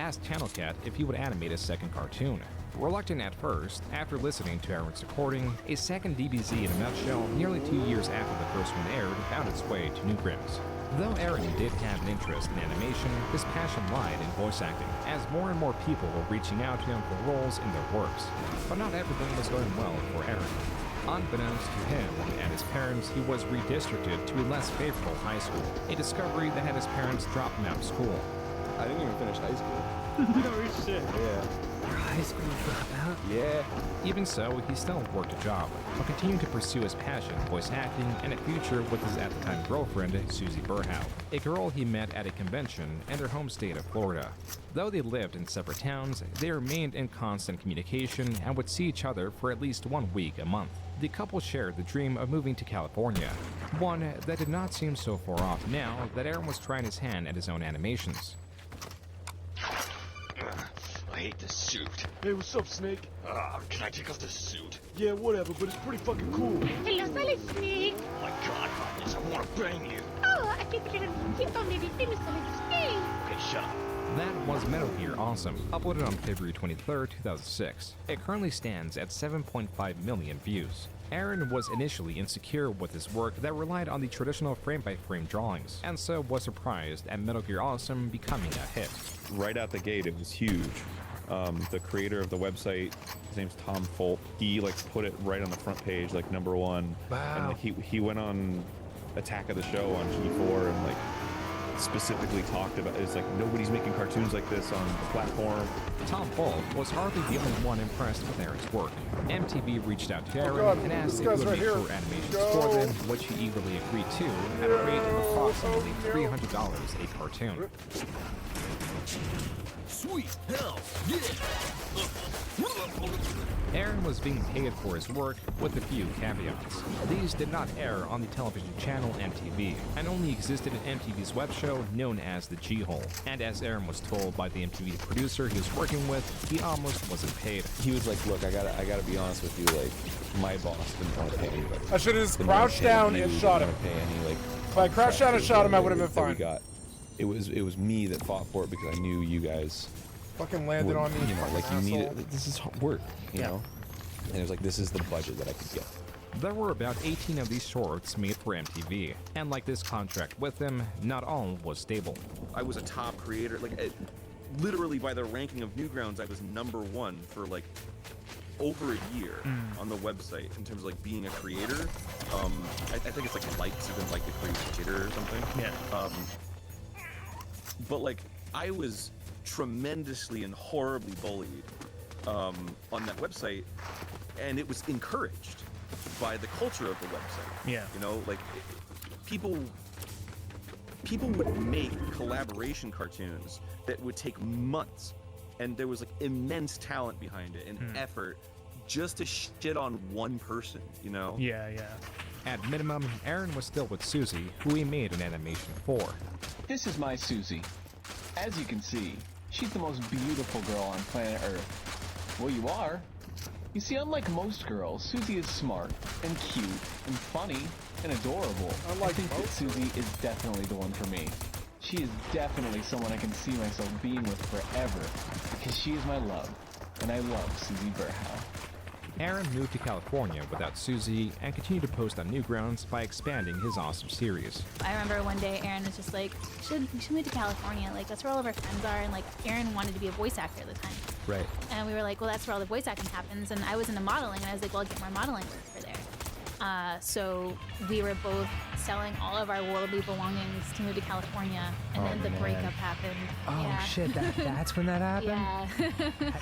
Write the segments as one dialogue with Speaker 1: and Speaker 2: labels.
Speaker 1: asked Channel Cat if he would animate a second cartoon. Reluctant at first, after listening to Aaron's recording, a second DBZ in a nutshell nearly 2 years after the first one aired found its way to Newgrounds. Though Aaron did have an interest in animation, his passion lied in voice acting, as more and more people were reaching out to him for roles in their works. But not everything was going well for Aaron. Unbeknownst to him and his parents, he was redistricted to a less favorable high school, a discovery that had his parents drop him out of school.
Speaker 2: I didn't even finish high school.
Speaker 3: No shit.
Speaker 2: Yeah.
Speaker 3: High school dropout?
Speaker 2: Yeah.
Speaker 1: Even so, he still worked a job, but continued to pursue his passion, voice acting, and a future with his at-the-time girlfriend, Susie Burhow, a girl he met at a convention in their home state of Florida. Though they lived in separate towns, they remained in constant communication and would see each other for at least 1 week a month. The couple shared the dream of moving to California, one that did not seem so far off now that Aaron was trying his hand at his own animations.
Speaker 4: I hate this suit.
Speaker 5: Hey, what's up, Snake?
Speaker 4: Can I take off this suit?
Speaker 5: Yeah, whatever, but it's pretty fucking cool.
Speaker 6: Hello, Solid Snake.
Speaker 4: Oh my god, Hotness, I want to bang you.
Speaker 6: Oh, I think we're gonna keep on maybe famous Solid Snake.
Speaker 4: Okay, shut up.
Speaker 1: That was Metal Gear Awesome, uploaded on February 23, 2006. It currently stands at 7.5 million views. Aaron was initially insecure with his work that relied on the traditional frame-by-frame drawings, and so was surprised at Metal Gear Awesome becoming a hit.
Speaker 2: Right out the gate, it was huge. The creator of the website, his name's Tom Folk, he like put it right on the front page, like #1.
Speaker 3: Wow.
Speaker 2: And like, he went on Attack of the Show on G4 and like specifically talked about it's like nobody's making cartoons like this on the platform.
Speaker 1: Tom Folk was hardly the only one impressed with Aaron's work. MTV reached out to Aaron and asked if he would make short animations for them, which he eagerly agreed to at a rate of approximately $300 a cartoon.
Speaker 4: Sweet hell, yeah!
Speaker 1: Aaron was being paid for his work with a few caveats. These did not air on the television channel MTV, and only existed in MTV's web show known as the G-Hole. And as Aaron was told by the MTV producer he was working with, he almost wasn't paid.
Speaker 2: He was like, look, I gotta be honest with you, like, my boss didn't want to pay anybody.
Speaker 5: I should have just crouched down and shot him. If I crouched down and shot him, I would have been fine.
Speaker 2: It was me that fought for it because I knew you guys
Speaker 5: Fucking landed on me.
Speaker 2: You know, like you need
Speaker 5: asshole.
Speaker 2: it. This is work, you know? And it was like, this is the budget that I could get.
Speaker 1: There were about 18 of these shorts made for MTV, and like this contract with them, not all was stable.
Speaker 7: I was a top creator, like literally by the ranking of Newgrounds, I was #1 for like over a year on the website in terms of like being a creator. I think it's like likes even like the creator or something.
Speaker 3: Yeah.
Speaker 7: But like I was tremendously and horribly bullied on that website, and it was encouraged by the culture of the website.
Speaker 3: Yeah.
Speaker 7: You know, like people would make collaboration cartoons that would take months, and there was like immense talent behind it and effort just to shit on one person, you know?
Speaker 3: Yeah, yeah.
Speaker 1: At minimum, Aaron was still with Susie, who he made an animation for.
Speaker 8: This is my Susie. As you can see, she's the most beautiful girl on planet Earth. Well, you are. You see, unlike most girls, Susie is smart and cute and funny and adorable. I think that Susie is definitely the one for me. She is definitely someone I can see myself being with forever because she is my love, and I love Susie Burhow.
Speaker 1: Aaron moved to California without Susie and continued to post on Newgrounds by expanding his awesome series.
Speaker 6: I remember one day Aaron was just like, we should move to California. Like, that's where all of our friends are. And like, Aaron wanted to be a voice actor at the time.
Speaker 1: Right.
Speaker 6: And we were like, well, that's where all the voice acting happens. And I was into modeling, and I was like, well, I'll get more modeling work for there. So we were both selling all of our worldly belongings to move to California, and then the breakup happened.
Speaker 3: Oh
Speaker 6: yeah.
Speaker 3: shit, that's when that happened?
Speaker 6: Yeah.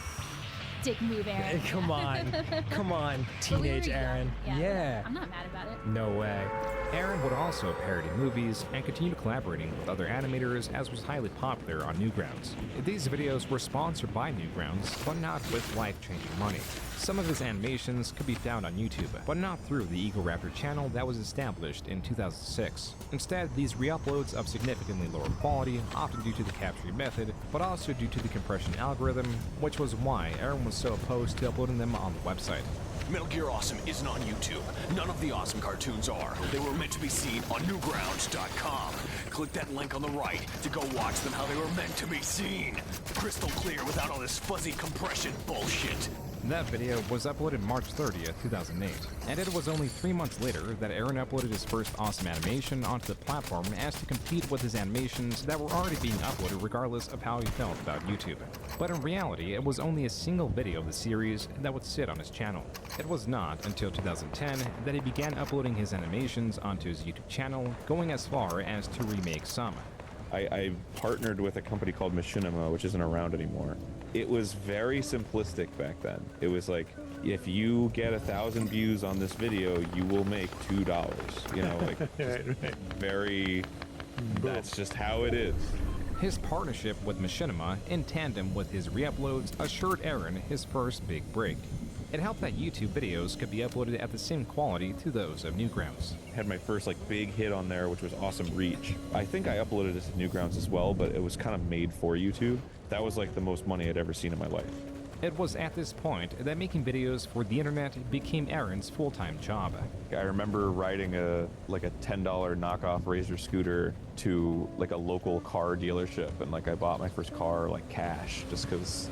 Speaker 6: Dick move, Aaron.
Speaker 3: Come on,
Speaker 6: But we were
Speaker 3: teenage
Speaker 6: young.
Speaker 3: Aaron.
Speaker 6: Yeah. I'm not mad about it.
Speaker 3: No way.
Speaker 1: Aaron would also parody movies and continue collaborating with other animators, as was highly popular on Newgrounds. These videos were sponsored by Newgrounds, but not with life-changing money. Some of his animations could be found on YouTube, but not through the Eagle Raptor channel that was established in 2006. Instead, these re-uploads of significantly lower quality, often due to the capturing method, but also due to the compression algorithm, which was why Aaron was so opposed to uploading them on the website.
Speaker 4: Metal Gear Awesome isn't on YouTube. None of the awesome cartoons are. They were meant to be seen on Newgrounds.com. click that link on the right to go watch them how they were meant to be seen. Crystal clear without all this fuzzy compression bullshit.
Speaker 1: That video was uploaded March 30th, 2008, and it was only 3 months later that Aaron uploaded his first awesome animation onto the platform as to compete with his animations that were already being uploaded regardless of how he felt about YouTube. But in reality, it was only a single video of the series that would sit on his channel. It was not until 2010 that he began uploading his animations onto his YouTube channel, going as far as to remake some.
Speaker 2: I partnered with a company called Machinima, which isn't around anymore. It was very simplistic back then. It was like, if you get 1,000 views on this video, you will make $2. You know, like very. That's just how it is.
Speaker 1: His partnership with Machinima, in tandem with his re-uploads, assured Aaron his first big break. It helped that YouTube videos could be uploaded at the same quality to those of Newgrounds.
Speaker 2: Had my first like big hit on there, which was Awesome Reach. I think I uploaded it to Newgrounds as well, but it was kind of made for YouTube. That was like the most money I'd ever seen in my life.
Speaker 1: It was at this point that making videos for the internet became Aaron's full-time job.
Speaker 2: I remember riding a $10 knockoff Razor scooter to like a local car dealership, and like I bought my first car like cash just because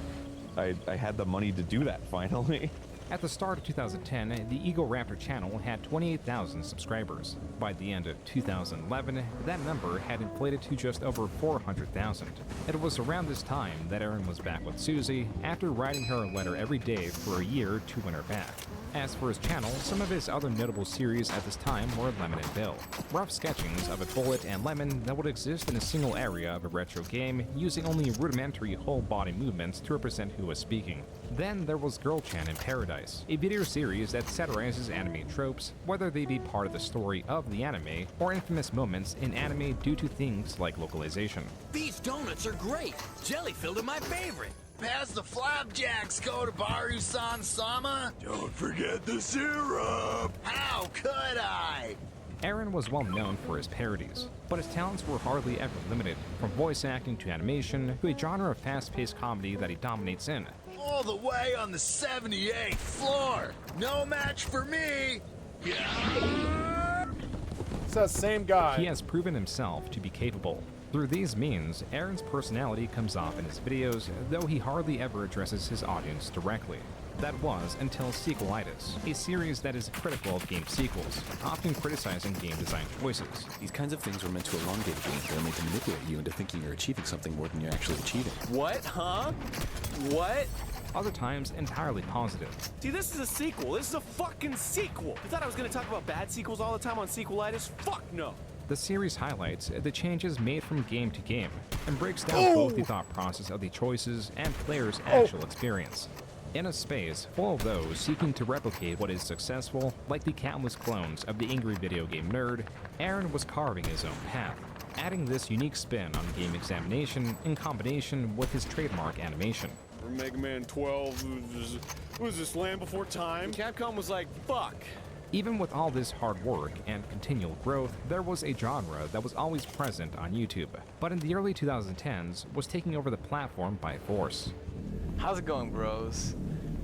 Speaker 2: I had the money to do that finally.
Speaker 1: At the start of 2010, the Eagle Raptor channel had 28,000 subscribers. By the end of 2011, that number had inflated to just over 400,000. It was around this time that Aaron was back with Susie after writing her a letter every day for a year to win her back. As for his channel, some of his other notable series at this time were Lemon and Bill, rough sketchings of a bullet and lemon that would exist in a single area of a retro game using only rudimentary whole body movements to represent who was speaking. Then there was Girl Chan in Paradise, a video series that satirizes anime tropes, whether they be part of the story of the anime or infamous moments in anime due to things like localization.
Speaker 4: These donuts are great. Jelly-filled are my favorite.
Speaker 9: Pass the flapjacks, Kodabaru-san sama.
Speaker 4: Don't forget the syrup.
Speaker 9: How could I?
Speaker 1: Aaron was well known for his parodies, but his talents were hardly ever limited, from voice acting to animation to a genre of fast-paced comedy that he dominates in.
Speaker 9: All the way on the 78th floor. No match for me. Yeah.
Speaker 5: It's that same guy.
Speaker 1: He has proven himself to be capable. Through these means, Aaron's personality comes off in his videos, though he hardly ever addresses his audience directly. That was until Sequelitis, a series that is critical of game sequels, often criticizing game design choices.
Speaker 10: These kinds of things were meant to elongate a game. They're meant to manipulate you into thinking you're achieving something more than you're actually achieving.
Speaker 3: What? Huh? What?
Speaker 1: Other times, entirely positive.
Speaker 3: See, this is a sequel. This is a fucking sequel. You thought I was gonna talk about bad sequels all the time on Sequelitis? Fuck no.
Speaker 1: The series highlights the changes made from game to game, and breaks down both the thought process of the choices and players' actual experience. In a space full of those seeking to replicate what is successful, like the countless clones of the angry video game nerd, Aaron was carving his own path, adding this unique spin on game examination in combination with his trademark animation.
Speaker 3: Mega Man 12 was this Land Before Time? Capcom was like, fuck.
Speaker 1: Even with all this hard work and continual growth, there was a genre that was always present on YouTube, but in the early 2010s was taking over the platform by force.
Speaker 11: How's it going, bros?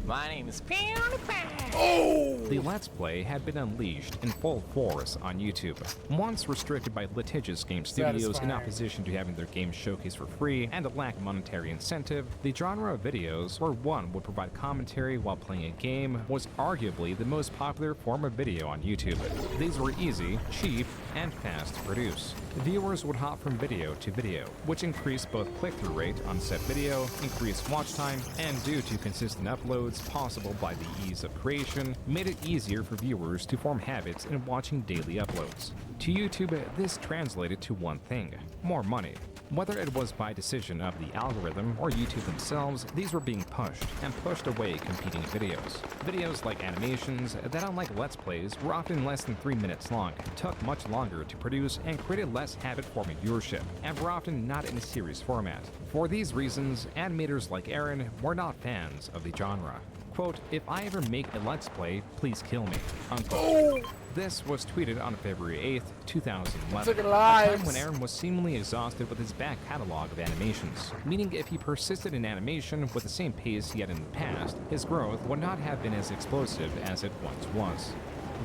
Speaker 11: My name is PewDiePie.
Speaker 1: The Let's Play had been unleashed in full force on YouTube. Once restricted by litigious game studios in opposition to having their games showcased for free and a lack of monetary incentive, the genre of videos where one would provide commentary while playing a game was arguably the most popular form of video on YouTube. These were easy, cheap, and fast to produce. Viewers would hop from video to video, which increased both click-through rate on said video, increased watch time, and due to consistent uploads possible by the ease of creation, made it easier for viewers to form habits in watching daily uploads. To YouTube, this translated to one thing: more money. Whether it was by decision of the algorithm or YouTube themselves, these were being pushed and pushed away competing videos. Videos like animations that, unlike Let's Plays, were often less than 3 minutes long, took much longer to produce, and created less habit-forming viewership, and were often not in a series format. For these reasons, animators like Aaron were not fans of the genre. Quote, "If I ever make a Let's Play, please kill me," unquote. This was tweeted on February 8th, 2011, a time when Aaron was seemingly exhausted with his back catalog of animations, meaning if he persisted in animation with the same pace he had in the past, his growth would not have been as explosive as it once was.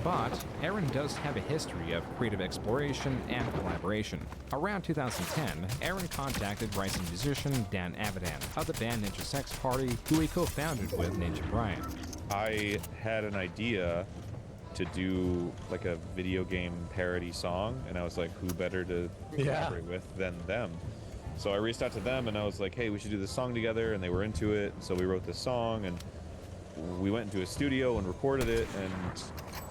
Speaker 1: But Aaron does have a history of creative exploration and collaboration. Around 2010, Aaron contacted rising musician Dan Avidan of the band Ninja Sex Party, who he co-founded with Ninja Brian.
Speaker 2: I had an idea to do like a video game parody song, and I was like, who better to collaborate with than them? So I reached out to them and I was like, hey, we should do this song together, and they were into it. So we wrote this song and we went into a studio and recorded it, and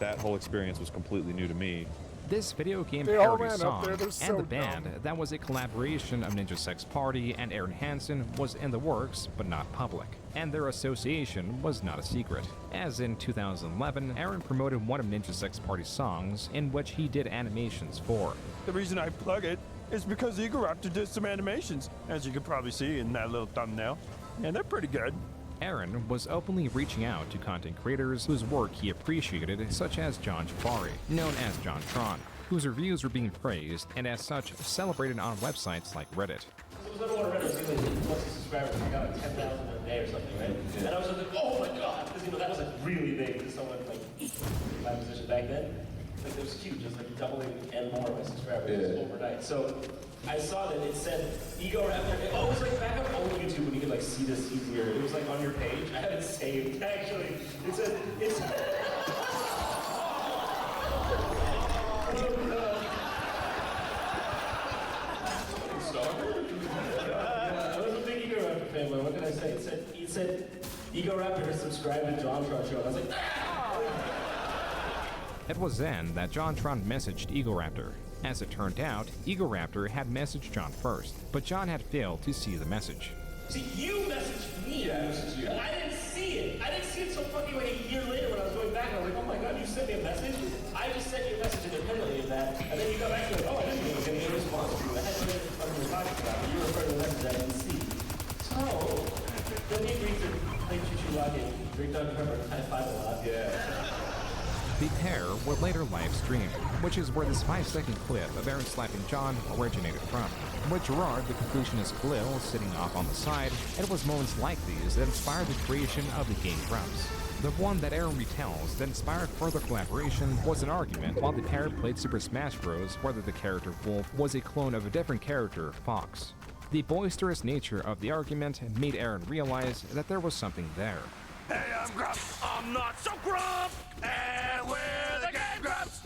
Speaker 2: that whole experience was completely new to me.
Speaker 1: This video game
Speaker 5: They all
Speaker 1: parody
Speaker 5: ran up
Speaker 1: song
Speaker 5: there, they're
Speaker 1: and
Speaker 5: so
Speaker 1: the band
Speaker 5: dumb.
Speaker 1: that was a collaboration of Ninja Sex Party and Aaron Hansen was in the works, but not public. And their association was not a secret. As in 2011, Aaron promoted one of Ninja Sex Party's songs in which he did animations for.
Speaker 12: The reason I plug it is because Egoraptor did some animations, as you can probably see in that little thumbnail. And they're pretty good.
Speaker 1: Aaron was openly reaching out to content creators whose work he appreciated, such as John Jafari, known as John Tron, whose reviews were being praised and as such celebrated on websites like Reddit.
Speaker 13: Once you subscribe, I got like 10,000 a day or something, right? And I was just like, oh my god, because that was like really big for someone like my position back then. Like it was huge, it was like doubling and more of my subscribers overnight. So I saw that it said Egoraptor. Oh, it was like back on old YouTube when you could like see this easier. It was like on your page. I had it saved actually. It said it's. I was a big Egoraptor fan, but what did I say? It said Egoraptor has subscribed to John Tron Show. And I was like,
Speaker 1: It was then that John Tron messaged Egoraptor. As it turned out, Egoraptor had messaged John first, but John had failed to see the message.
Speaker 13: see, you messaged me. Yeah, I messaged you. And I didn't see it. I didn't see it so fucking like a year later when I was going back. I was like, oh my god, you sent me a message? I just sent you a message independently of that. And then you got back to like, oh, I didn't even get a response to it. I had to get it from the talking about it. You referred to the message I didn't see. So, then we agreed to play Choo-Choo Rocket, drink Dr. Pepper, and high five a lot. Yeah.
Speaker 1: The pair were later live-streamed, which is where this 5-second clip of Aaron slapping John originated from. With Gerard, the completionist Khalil, sitting off on the side, it was moments like these that inspired the creation of the game Grumps. The one that Aaron retells that inspired further collaboration was an argument while the pair played Super Smash Bros. Whether the character Wolf was a clone of a different character, Fox. The boisterous nature of the argument made Aaron realize that there was something there.
Speaker 4: Hey, I'm Grump. I'm not so Grump. And we're the Game Grumps.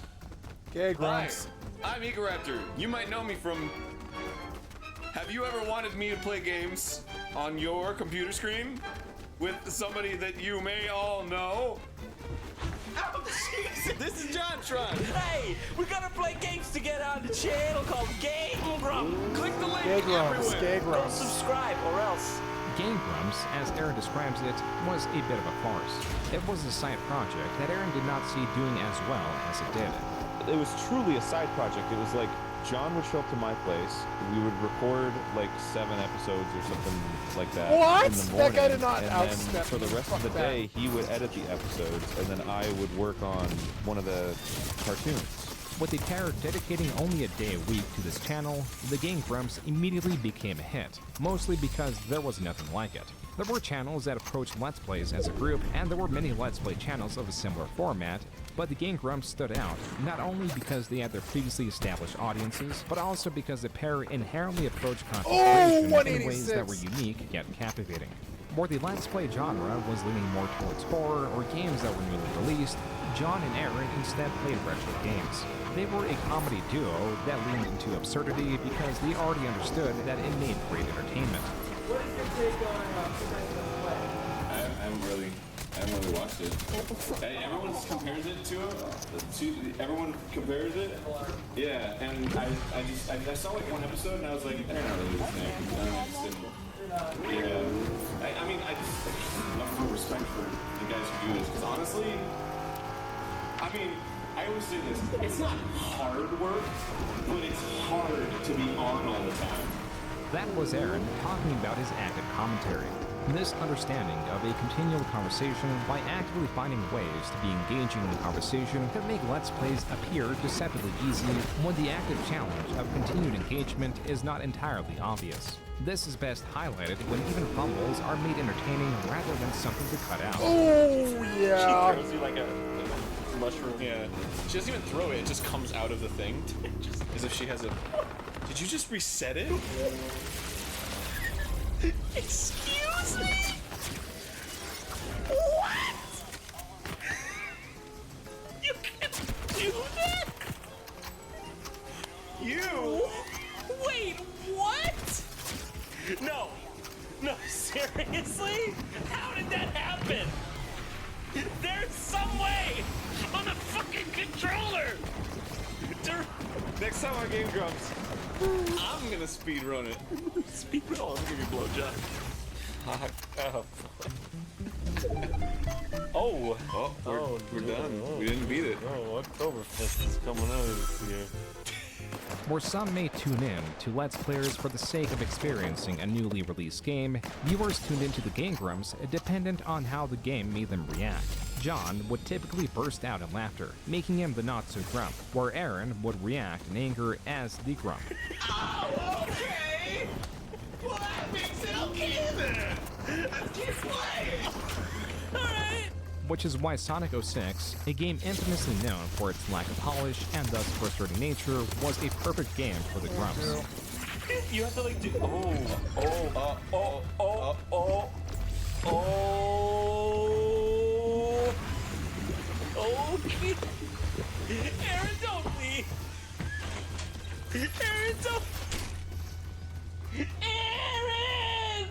Speaker 5: Okay, Grumps.
Speaker 14: Hi, I'm Egoraptor. You might know me from... Have you ever wanted me to play games on your computer screen with somebody that you may all know?
Speaker 11: Oh, Jesus! This is John Tron. Hey, we're gonna play games together on the channel called Game Grump. Click the link everywhere. Go subscribe or else.
Speaker 1: Game Grumps, as Aaron describes it, was a bit of a farce. It was a side project that Aaron did not see doing as well as it did.
Speaker 2: It was truly a side project. It was like John would show up to my place. We would record like 7 episodes or something like that.
Speaker 5: What?
Speaker 2: In the morning,
Speaker 5: That guy did not
Speaker 2: and
Speaker 5: outstep
Speaker 2: then for the
Speaker 5: me.
Speaker 2: rest of the
Speaker 5: Fuck that.
Speaker 2: day, he would edit the episodes, and then I would work on one of the cartoons.
Speaker 1: With the pair dedicating only a day a week to this channel, the Game Grumps immediately became a hit, mostly because there was nothing like it. There were channels that approached Let's Plays as a group, and there were many Let's Play channels of a similar format, but the Game Grumps stood out, not only because they had their previously established audiences, but also because the pair inherently approached content creation in ways that were unique yet captivating. Where the Let's Play genre was leaning more towards horror or games that were newly released, John and Aaron instead played retro games. They were a comedy duo that leaned into absurdity because they already understood that it made great entertainment.
Speaker 13: What is your take on Play?
Speaker 14: I haven't really watched it. Everyone compares it to everyone compares it. Yeah, and I saw like one episode and I was like, they're not really listening. Yeah. I mean, I just have more respect for the guys who do this, because honestly, I mean, I always say this, it's not hard work, but it's hard to be on all the time.
Speaker 1: That was Aaron talking about his active commentary. This understanding of a continual conversation by actively finding ways to be engaging in the conversation can make Let's Plays appear deceptively easy when the active challenge of continued engagement is not entirely obvious. This is best highlighted when even fumbles are made entertaining rather than something to cut out.
Speaker 5: Oh, yeah.
Speaker 3: She throws you like a
Speaker 14: mushroom. Yeah. She doesn't even throw it. It just comes out of the thing, as if she has a. Did you just reset it?
Speaker 11: Excuse me? What? You can do that? You? Wait, what? No. No, seriously? How did that happen? There's some way on the fucking controller.
Speaker 14: Next time on Game Grumps, I'm gonna speed run it.
Speaker 11: Speed run? Oh, I'm gonna give you a blowjob. Oh.
Speaker 14: Oh, we're done. We didn't beat it.
Speaker 12: Oh, Oktoberfest is coming out this year.
Speaker 1: Where some may tune in to Let's Players for the sake of experiencing a newly released game, viewers tuned into the Game Grumps dependent on how the game made them react. John would typically burst out in laughter, making him the not-so-grump, where Aaron would react in anger as the grump.
Speaker 11: Oh, okay! Well, that makes it okay then! Let's keep playing! Alright!
Speaker 1: Which is why Sonic 06, a game infamously known for its lack of polish and thus frustrating nature, was a perfect game for the grumps.
Speaker 11: You have to like do. Oh. Okay. Aaron, don't leave. Aaron, don't. Aaron!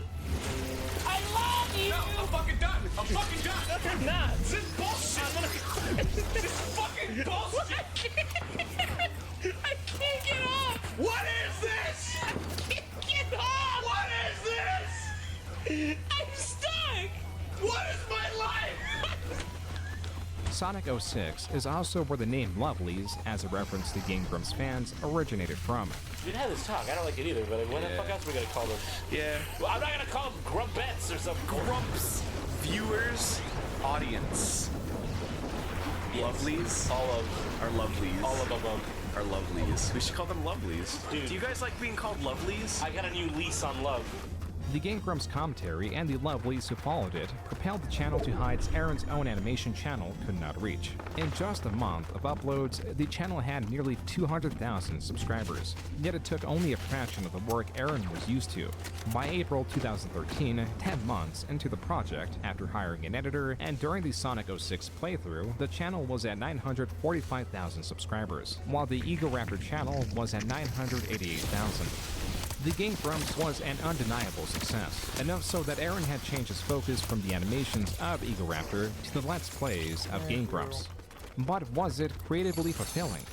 Speaker 11: I love you!
Speaker 14: No, I'm fucking done. I'm fucking done.
Speaker 11: No, you're not.
Speaker 14: This is bullshit. This is fucking bullshit.
Speaker 11: I can't get off.
Speaker 14: What is this?
Speaker 11: I can't get off.
Speaker 14: What is this?
Speaker 11: I'm stuck.
Speaker 14: What is my life?
Speaker 1: Sonic 06 is also where the name Lovelies, as a reference to Game Grumps fans, originated from.
Speaker 13: We didn't have this talk. I don't like it either, but like, what the fuck else are we gonna call them?
Speaker 14: Yeah.
Speaker 13: Well, I'm not gonna call them grumpettes or something.
Speaker 7: Grumps, viewers, audience. Lovelies.
Speaker 13: All of.
Speaker 7: Are lovelies.
Speaker 13: All of them.
Speaker 7: Are lovelies. We should call them lovelies.
Speaker 13: Dude.
Speaker 7: Do you guys like being called lovelies?
Speaker 13: I got a new lease on love.
Speaker 1: The Game Grumps commentary and the Lovelies who followed it propelled the channel to heights Aaron's own animation channel could not reach. In just a month of uploads, the channel had nearly 200,000 subscribers, yet it took only a fraction of the work Aaron was used to. By April 2013, 10 months into the project, after hiring an editor, and during the Sonic 06 playthrough, the channel was at 945,000 subscribers, while the Ego Raptor channel was at 988,000. The Game Grumps was an undeniable success, enough so that Aaron had changed his focus from the animations of Ego Raptor to the Let's Plays of Game Grumps. But was it creatively fulfilling?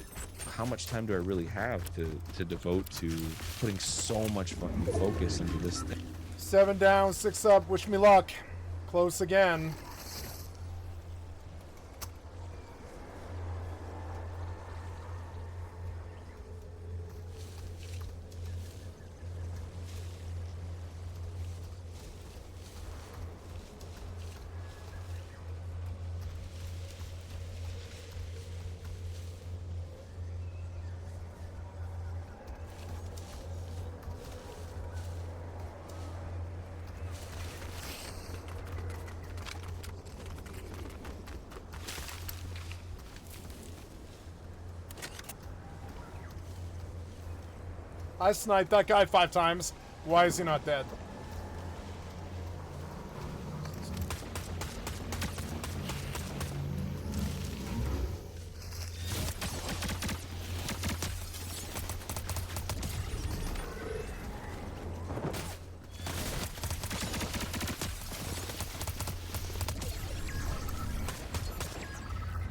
Speaker 2: How much time do I really have to devote to putting so much fucking focus into this thing?
Speaker 5: 7 down, 6 up. Wish me luck. Close again. I sniped that guy 5 times. Why is he not dead?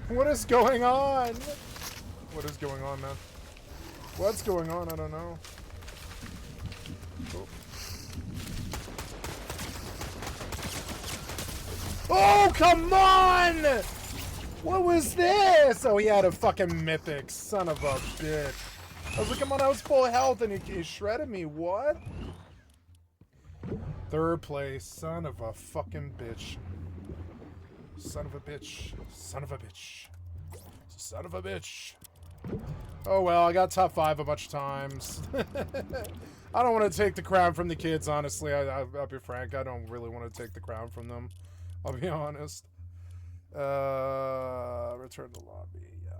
Speaker 5: What is going on? What is going on, man? What's going on? I don't know. Oh, come on! What was this? Oh, he had a fucking mythic. Son of a bitch. I was like, come on, I was full health and he shredded me. What? 3rd place. Son of a fucking bitch. Son of a bitch. Son of a bitch. Son of a bitch. Oh well, I got top 5 a bunch of times. I don't want to take the crown from the kids, honestly. I'll be frank. I don't really want to take the crown from them. I'll be honest. Return to lobby. Yeah.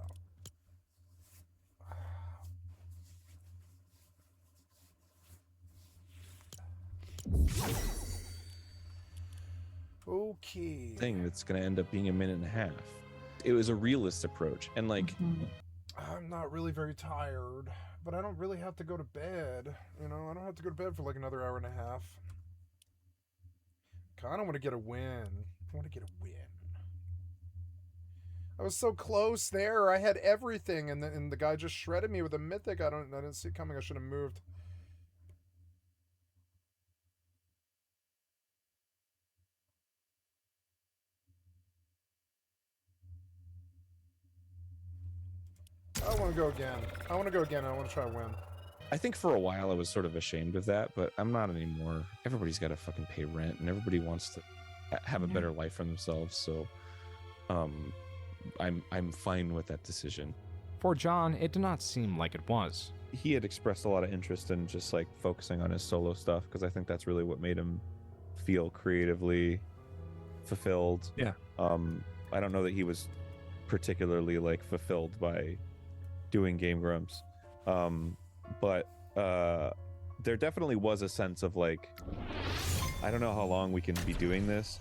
Speaker 5: Okay.
Speaker 2: Thing that's going to end up being a minute and a half. It was a realist approach, and like,
Speaker 5: I'm not really very tired, but I don't really have to go to bed. You know, I don't have to go to bed for like another hour and a half. Kind of want to get a win. I want to get a win. I was so close there. I had everything, and the guy just shredded me with a mythic. I didn't see it coming. I should have moved. I want to go again. I want to go again. I want to try to win.
Speaker 2: I think for a while I was sort of ashamed of that, but I'm not anymore. Everybody's got to fucking pay rent, and everybody wants to have a better life for themselves. So, I'm fine with that decision.
Speaker 1: For John, it did not seem like it was.
Speaker 2: He had expressed a lot of interest in just like focusing on his solo stuff, because I think that's really what made him feel creatively fulfilled.
Speaker 1: Yeah.
Speaker 2: I don't know that he was particularly like fulfilled by doing Game Grumps, but there definitely was a sense of like, I don't know how long we can be doing this.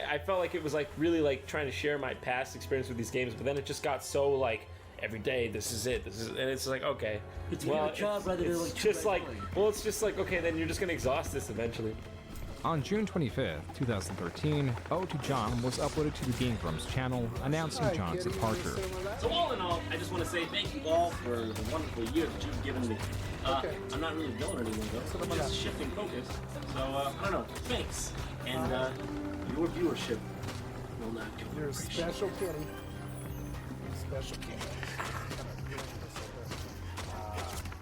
Speaker 13: I felt like it was like really like trying to share my past experience with these games, but then it just got so like every day this is it, and it's like, okay,
Speaker 11: It's a job rather than like
Speaker 13: just like, well, it's just like, okay, then you're just gonna exhaust this eventually.
Speaker 1: On June 25th, 2013, Ode to John was uploaded to the Game Grumps channel, announcing John's departure.
Speaker 13: So all in all, I just want to say thank you all for the wonderful year that you've given me. I'm not really going anywhere though, I'm just shifting focus. So, I don't know, thanks. And your viewership will not go.
Speaker 5: You're a special kitty. Special kitty.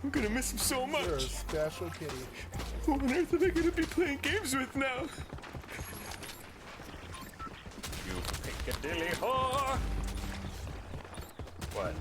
Speaker 12: I'm gonna miss him so much.
Speaker 5: You're a special kitty.
Speaker 12: Who on earth am I gonna be playing games with now?
Speaker 4: You Piccadilly whore! What?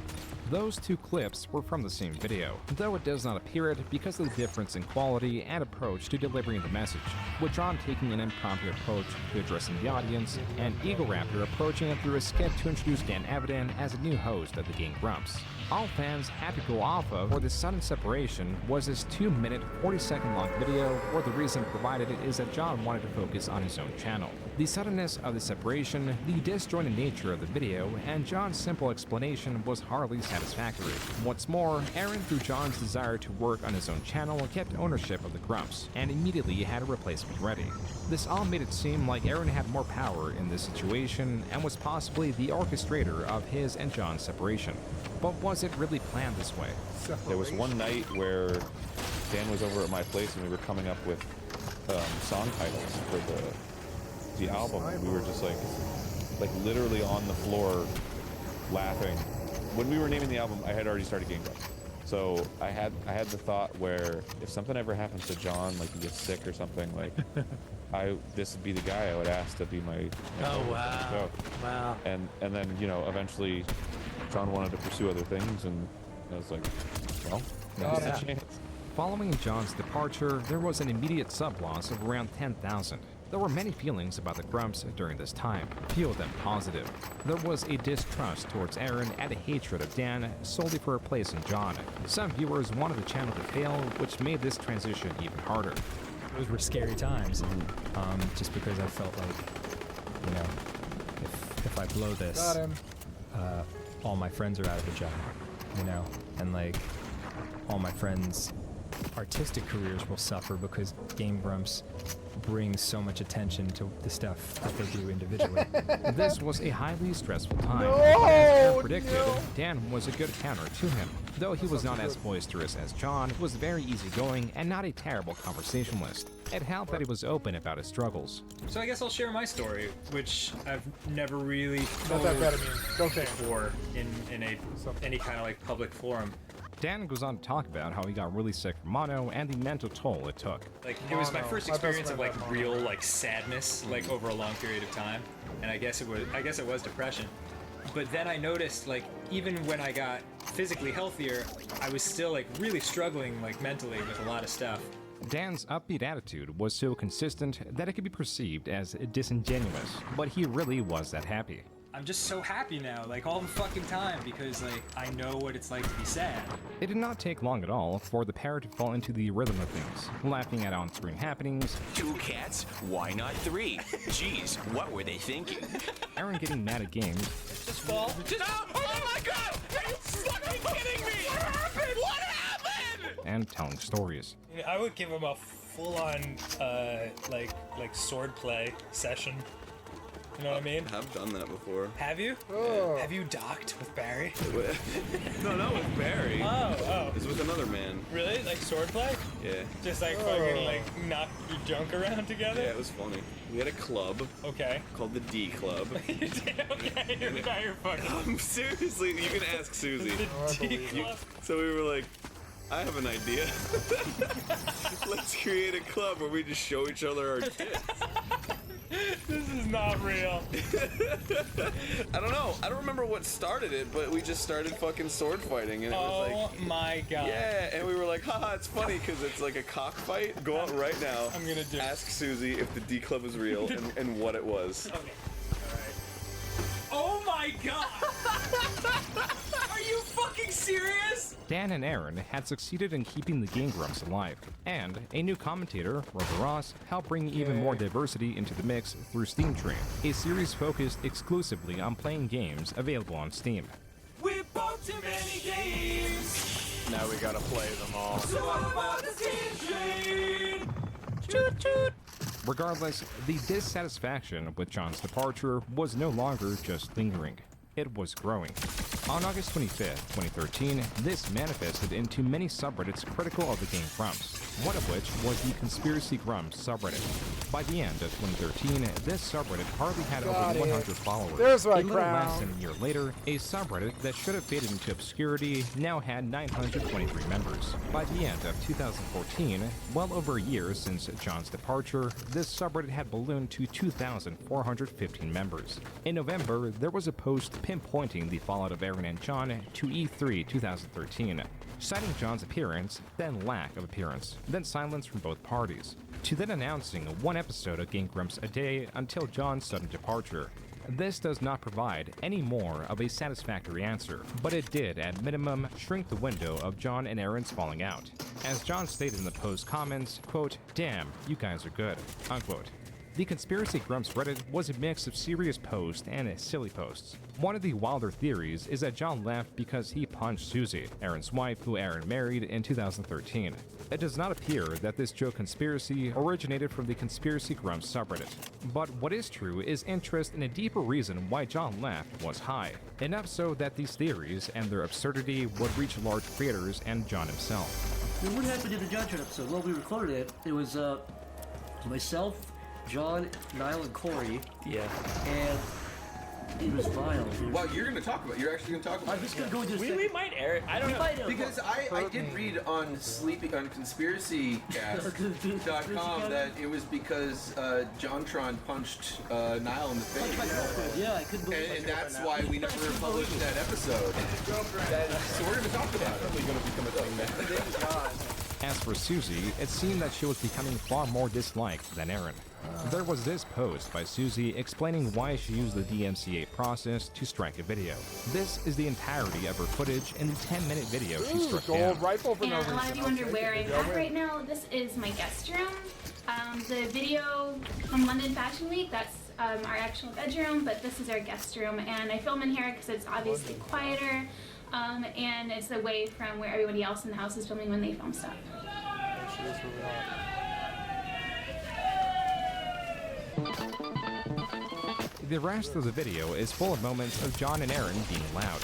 Speaker 1: Those two clips were from the same video, though it does not appear it because of the difference in quality and approach to delivering the message, with John taking an impromptu approach to addressing the audience, and Eagle Raptor approaching it through a skit to introduce Dan Eviden as a new host of the Game Grumps. All fans had to go off of, or the sudden separation, was this 2-minute, 40-second long video, where the reason provided is that John wanted to focus on his own channel. The suddenness of the separation, the disjointed nature of the video, and John's simple explanation was hardly satisfactory. What's more, Aaron, through John's desire to work on his own channel, kept ownership of the Grumps, and immediately had a replacement ready. This all made it seem like Aaron had more power in this situation, and was possibly the orchestrator of his and John's separation. But was it really planned this way?
Speaker 2: There was one night where Dan was over at my place and we were coming up with song titles for the album. And we were just like literally on the floor laughing. When we were naming the album, I had already started Game Grumps. So I had the thought where if something ever happens to John, like he gets sick or something, like this would be the guy I would ask to be my
Speaker 11: Oh wow.
Speaker 2: show.
Speaker 11: Wow.
Speaker 2: And then, you know, eventually John wanted to pursue other things, and I was like, well, now's the chance.
Speaker 1: Following John's departure, there was an immediate sub-loss of around 10,000. There were many feelings about the Grumps during this time, few of them positive. There was a distrust towards Aaron and a hatred of Dan solely for replacing John. Some viewers wanted the channel to fail, which made this transition even harder.
Speaker 15: Those were scary times, just because I felt like, you know, if I blow this, all my friends are out of a job, you know, and like all my friends' artistic careers will suffer because Game Grumps brings so much attention to the stuff that they do individually.
Speaker 1: This was a highly stressful time.
Speaker 5: No,
Speaker 1: But as Aaron predicted, Dan was a good counter to him. Though he was not as boisterous as John, was very easygoing and not a terrible conversationalist. It helped that he was open about his struggles.
Speaker 15: So I guess I'll share my story, which I've never really
Speaker 5: Not that bad, I mean, don't think.
Speaker 15: before in any kind of like public forum.
Speaker 1: Dan goes on to talk about how he got really sick from mono and the mental toll it took.
Speaker 15: Like, it was my first experience of like real like sadness, like over a long period of time, and I guess it was depression. But then I noticed, like, even when I got physically healthier, I was still like really struggling like mentally with a lot of stuff.
Speaker 1: Dan's upbeat attitude was so consistent that it could be perceived as disingenuous, but he really was that happy.
Speaker 15: I'm just so happy now, like all the fucking time, because like I know what it's like to be sad.
Speaker 1: It did not take long at all for the pair to fall into the rhythm of things, laughing at on-screen happenings.
Speaker 4: 2 cats? Why not 3? Jeez, what were they thinking?
Speaker 1: Aaron getting mad at games.
Speaker 11: Just fall. Just oh my god! Are you fucking kidding me? What happened? What happened?
Speaker 1: And telling stories.
Speaker 16: I would give him a full-on like swordplay session. You know what I mean?
Speaker 7: I've done that before.
Speaker 16: Have you?
Speaker 5: Oh.
Speaker 16: Have you docked with Barry?
Speaker 7: No, not with Barry.
Speaker 16: Oh.
Speaker 7: It's with another man.
Speaker 16: Really? Like swordplay?
Speaker 7: Yeah.
Speaker 16: Just like fucking like knock your junk around together?
Speaker 7: Yeah, it was funny. We had a club.
Speaker 16: Okay.
Speaker 7: Called the D Club.
Speaker 16: Okay, now you're fucking.
Speaker 7: Seriously, you can ask Susie.
Speaker 16: The D Club?
Speaker 7: So we were like, I have an idea. Let's create a club where we just show each other our tits.
Speaker 16: This is not real.
Speaker 7: I don't know. I don't remember what started it, but we just started fucking sword fighting, and it was like,
Speaker 16: my god.
Speaker 7: yeah, and we were like, haha, it's funny because it's like a cockfight. Go out right now.
Speaker 16: I'm gonna do.
Speaker 7: Ask Susie if the D Club is real and what it was.
Speaker 16: Okay. Oh my god! Are you fucking serious?
Speaker 1: Dan and Aaron had succeeded in keeping the Game Grumps alive, and a new commentator, Rover Ross, helped bring even more diversity into the mix through Steam Train, a series focused exclusively on playing games available on Steam.
Speaker 11: We bought too many games.
Speaker 12: Now we gotta play them all.
Speaker 11: So what about the Steam Train?
Speaker 1: Toot toot! Regardless, the dissatisfaction with John's departure was no longer just lingering. It was growing. On August 25th, 2013, this manifested into many subreddits critical of the Game Grumps, one of which was the Conspiracy Grumps subreddit. By the end of 2013, this subreddit hardly had over 100 followers.
Speaker 5: There's my
Speaker 1: a little
Speaker 5: crown.
Speaker 1: less than a year later, a subreddit that should have faded into obscurity now had 923 members. By the end of 2014, well over a year since John's departure, this subreddit had ballooned to 2,415 members. In November, there was a post pinpointing the fallout of Aaron and John to E3 2013, citing John's appearance, then lack of appearance, then silence from both parties, to then announcing one episode of Game Grumps a day until John's sudden departure. This does not provide any more of a satisfactory answer, but it did, at minimum, shrink the window of John and Aaron's falling out. As John stated in the post comments, quote, "Damn, you guys are good," unquote. The Conspiracy Grumps Reddit was a mix of serious posts and silly posts. One of the wilder theories is that John left because he punched Susie, Aaron's wife, who Aaron married in 2013. It does not appear that this joke conspiracy originated from the Conspiracy Grumps subreddit. But what is true is interest in a deeper reason why John left was high, enough so that these theories and their absurdity would reach large creators and John himself.
Speaker 17: What happened in the John Trent episode? Well, we recorded it. It was myself, John, Niall, and Corey.
Speaker 11: Yeah.
Speaker 17: And it was vile.
Speaker 18: Well, you're going to talk about it. You're actually going to talk about it.
Speaker 17: I'm just going to go into
Speaker 11: We might air it. I don't know.
Speaker 18: Because I did read on conspiracycast.com that it was because JonTron punched Niall in the face.
Speaker 17: Yeah, I couldn't believe
Speaker 18: and that's why we never published that episode. So we're going to talk about it. It's going to become a thing now.
Speaker 1: As for Susie, it seemed that she was becoming far more disliked than Aaron. There was this post by Susie explaining why she used the DMCA process to strike a video. This is the entirety of her footage in the 10-minute video she struck down.
Speaker 5: Rifle for
Speaker 6: And
Speaker 5: no
Speaker 6: a lot of you
Speaker 5: reason.
Speaker 6: wonder where I'm at right now. This is my guest room. The video from London Fashion Week, that's our actual bedroom, but this is our guest room. And I film in here because it's obviously quieter, and it's away from where everybody else in the house is filming when they film stuff.
Speaker 1: The rest of the video is full of moments of John and Aaron being loud.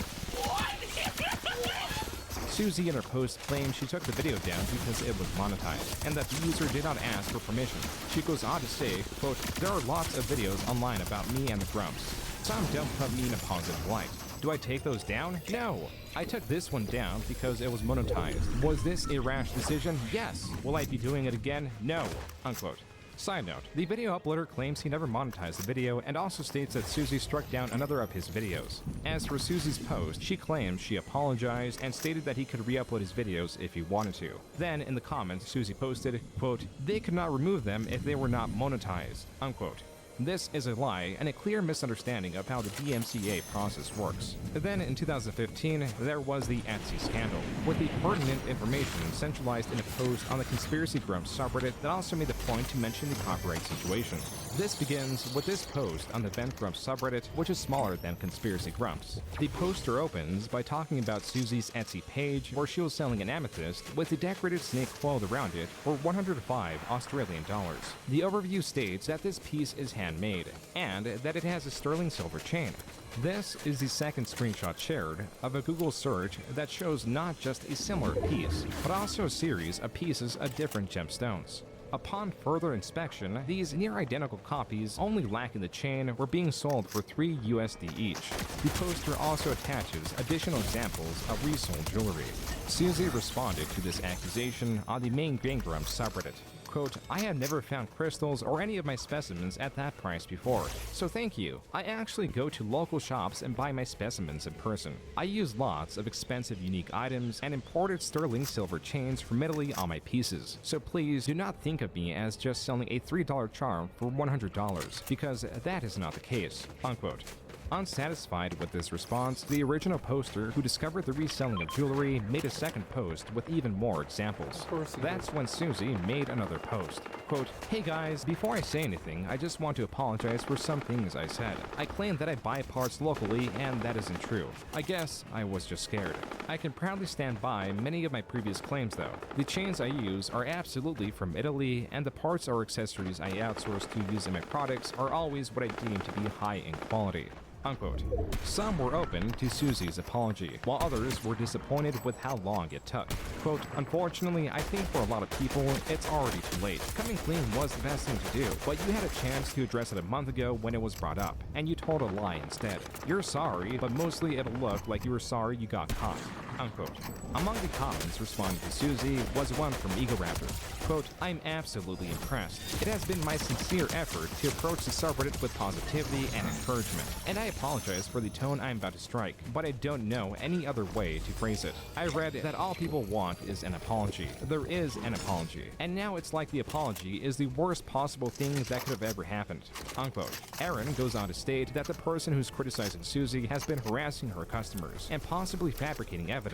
Speaker 1: Susie in her post claimed she took the video down because it was monetized, and that the user did not ask for permission. She goes on to say, quote, "There are lots of videos online about me and the Grumps. Some don't put me in a positive light. Do I take those down? No. I took this one down because it was monetized. Was this a rash decision? Yes. Will I be doing it again? No." Unquote. Side note, the video uploader claims he never monetized the video and also states that Susie struck down another of his videos. As for Susie's post, she claims she apologized and stated that he could re-upload his videos if he wanted to. Then, in the comments, Susie posted, quote, "They could not remove them if they were not monetized," unquote. This is a lie and a clear misunderstanding of how the DMCA process works. Then in 2015, there was the Etsy scandal, with the pertinent information centralized in a post on the Conspiracy Grumps subreddit that also made the point to mention the copyright situation. This begins with this post on the Vent Grumps subreddit, which is smaller than Conspiracy Grumps. The poster opens by talking about Susie's Etsy page, where she was selling an amethyst with a decorated snake coiled around it for 105 Australian dollars. The overview states that this piece is handmade, and that it has a sterling silver chain. This is the second screenshot shared of a Google search that shows not just a similar piece, but also a series of pieces of different gemstones. Upon further inspection, these near-identical copies, only lacking the chain, were being sold for $3 USD each. The poster also attaches additional examples of resold jewelry. Susie responded to this accusation on the main Game Grumps subreddit. Quote, I have never found crystals or any of my specimens at that price before, so thank you. I actually go to local shops and buy my specimens in person. I use lots of expensive unique items and imported sterling silver chains from Italy on my pieces, so please do not think of me as just selling a $3 charm for $100, because that is not the case, unquote. Unsatisfied with this response, the original poster who discovered the reselling of jewelry made a second post with even more examples. That's when Susie made another post. Quote, hey guys, before I say anything, I just want to apologize for some things I said. I claim that I buy parts locally, and that isn't true. I guess I was just scared. I can proudly stand by many of my previous claims though. The chains I use are absolutely from Italy, and the parts or accessories I outsource to use in my products are always what I deem to be high in quality. Unquote. Some were open to Susie's apology, while others were disappointed with how long it took. Quote, unfortunately, I think for a lot of people, it's already too late. Coming clean was the best thing to do, but you had a chance to address it a month ago when it was brought up, and you told a lie instead. You're sorry, but mostly it'll look like you were sorry you got caught. Unquote. Among the comments responding to Susie was one from EgoRaptor. Quote, I'm absolutely impressed. It has been my sincere effort to approach the subreddit with positivity and encouragement, and I apologize for the tone I'm about to strike, but I don't know any other way to phrase it. I read that all people want is an apology. There is an apology, and now it's like the apology is the worst possible thing that could have ever happened. Unquote. Aaron goes on to state that the person who's criticizing Susie has been harassing her customers and possibly fabricating evidence.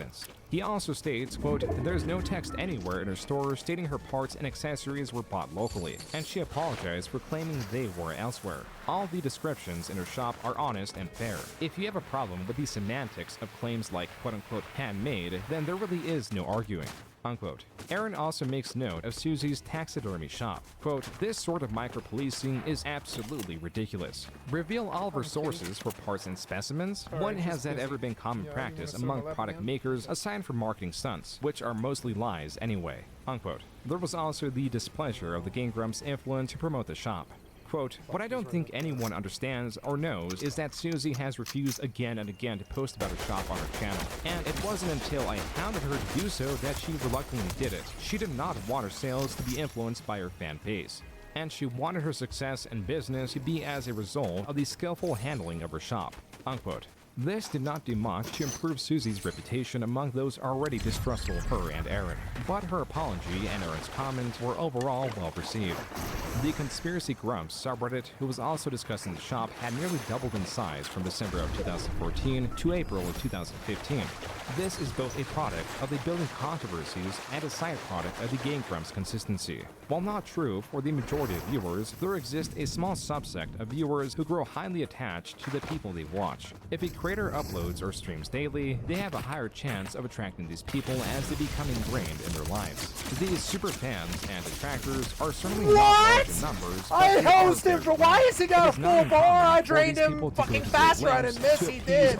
Speaker 1: He also states, quote, there's no text anywhere in her store stating her parts and accessories were bought locally, and she apologized for claiming they were elsewhere. All the descriptions in her shop are honest and fair. If you have a problem with the semantics of claims like quote-unquote handmade, then there really is no arguing. Unquote. Aaron also makes note of Susie's taxidermy shop. Quote, this sort of micro-policing is absolutely ridiculous. Reveal all of her sources for parts and specimens? When has that ever been common practice among product makers aside from marketing stunts, which are mostly lies anyway? Unquote. There was also the displeasure of the Game Grumps influence to promote the shop. Quote, what I don't think anyone understands or knows is that Susie has refused again and again to post about her shop on her channel, and it wasn't until I hounded her to do so that she reluctantly did it. She did not want her sales to be influenced by her fan base, and she wanted her success and business to be as a result of the skillful handling of her shop. Unquote. This did not do much to improve Susie's reputation among those already distrustful of her and Aaron, but her apology and Aaron's comments were overall well received. The Conspiracy Grumps subreddit, who was also discussing the shop, had nearly doubled in size from December of 2014 to April of 2015. This is both a product of the building controversies and a side product of the Game Grumps consistency. While not true for the majority of viewers, there exists a small subsect of viewers who grow highly attached to the people they watch. If a creator uploads or streams daily, they have a higher chance of attracting these people as they become ingrained in their lives. These super fans and detractors are certainly not large in numbers.
Speaker 5: I hosed him, but why has he got a full bar? I drained him fucking fast right and miss, he did.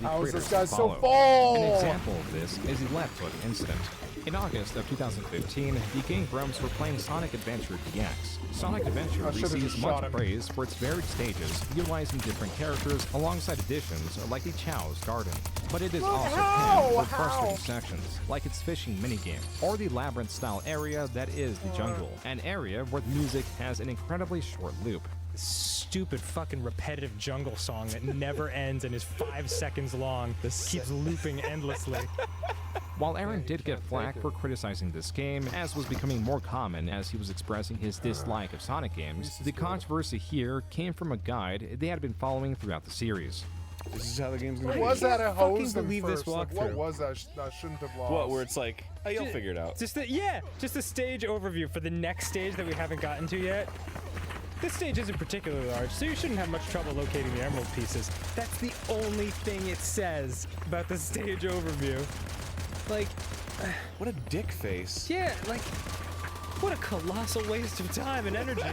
Speaker 5: How is this guy so full?
Speaker 1: An example of this is the left foot incident. In August of 2015, the Game Grumps were playing Sonic Adventure DX. Sonic Adventure receives much praise for its varied stages, utilizing different characters alongside additions like the Chow's Garden. But it is also panned for frustrating sections, like its fishing minigame, or the labyrinth-style area that is the jungle, an area where the music has an incredibly short loop.
Speaker 15: Stupid fucking repetitive jungle song that never ends and is 5 seconds long. This keeps looping endlessly.
Speaker 1: While Aaron did get flack for criticizing this game, as was becoming more common as he was expressing his dislike of Sonic games, the controversy here came from a guide they had been following throughout the series.
Speaker 2: This is how the game's gonna
Speaker 5: What
Speaker 2: be.
Speaker 5: was that? I hosed them
Speaker 15: believe this
Speaker 5: first. Like, what
Speaker 15: walkthrough.
Speaker 5: was that? I shouldn't have lost.
Speaker 2: What, where it's like, oh, you'll figure it out.
Speaker 15: Just a stage overview for the next stage that we haven't gotten to yet. This stage isn't particularly large, so you shouldn't have much trouble locating the emerald pieces. That's the only thing it says about the stage overview. Like,
Speaker 2: what a dick face.
Speaker 15: Yeah, like, what a colossal waste of time and energy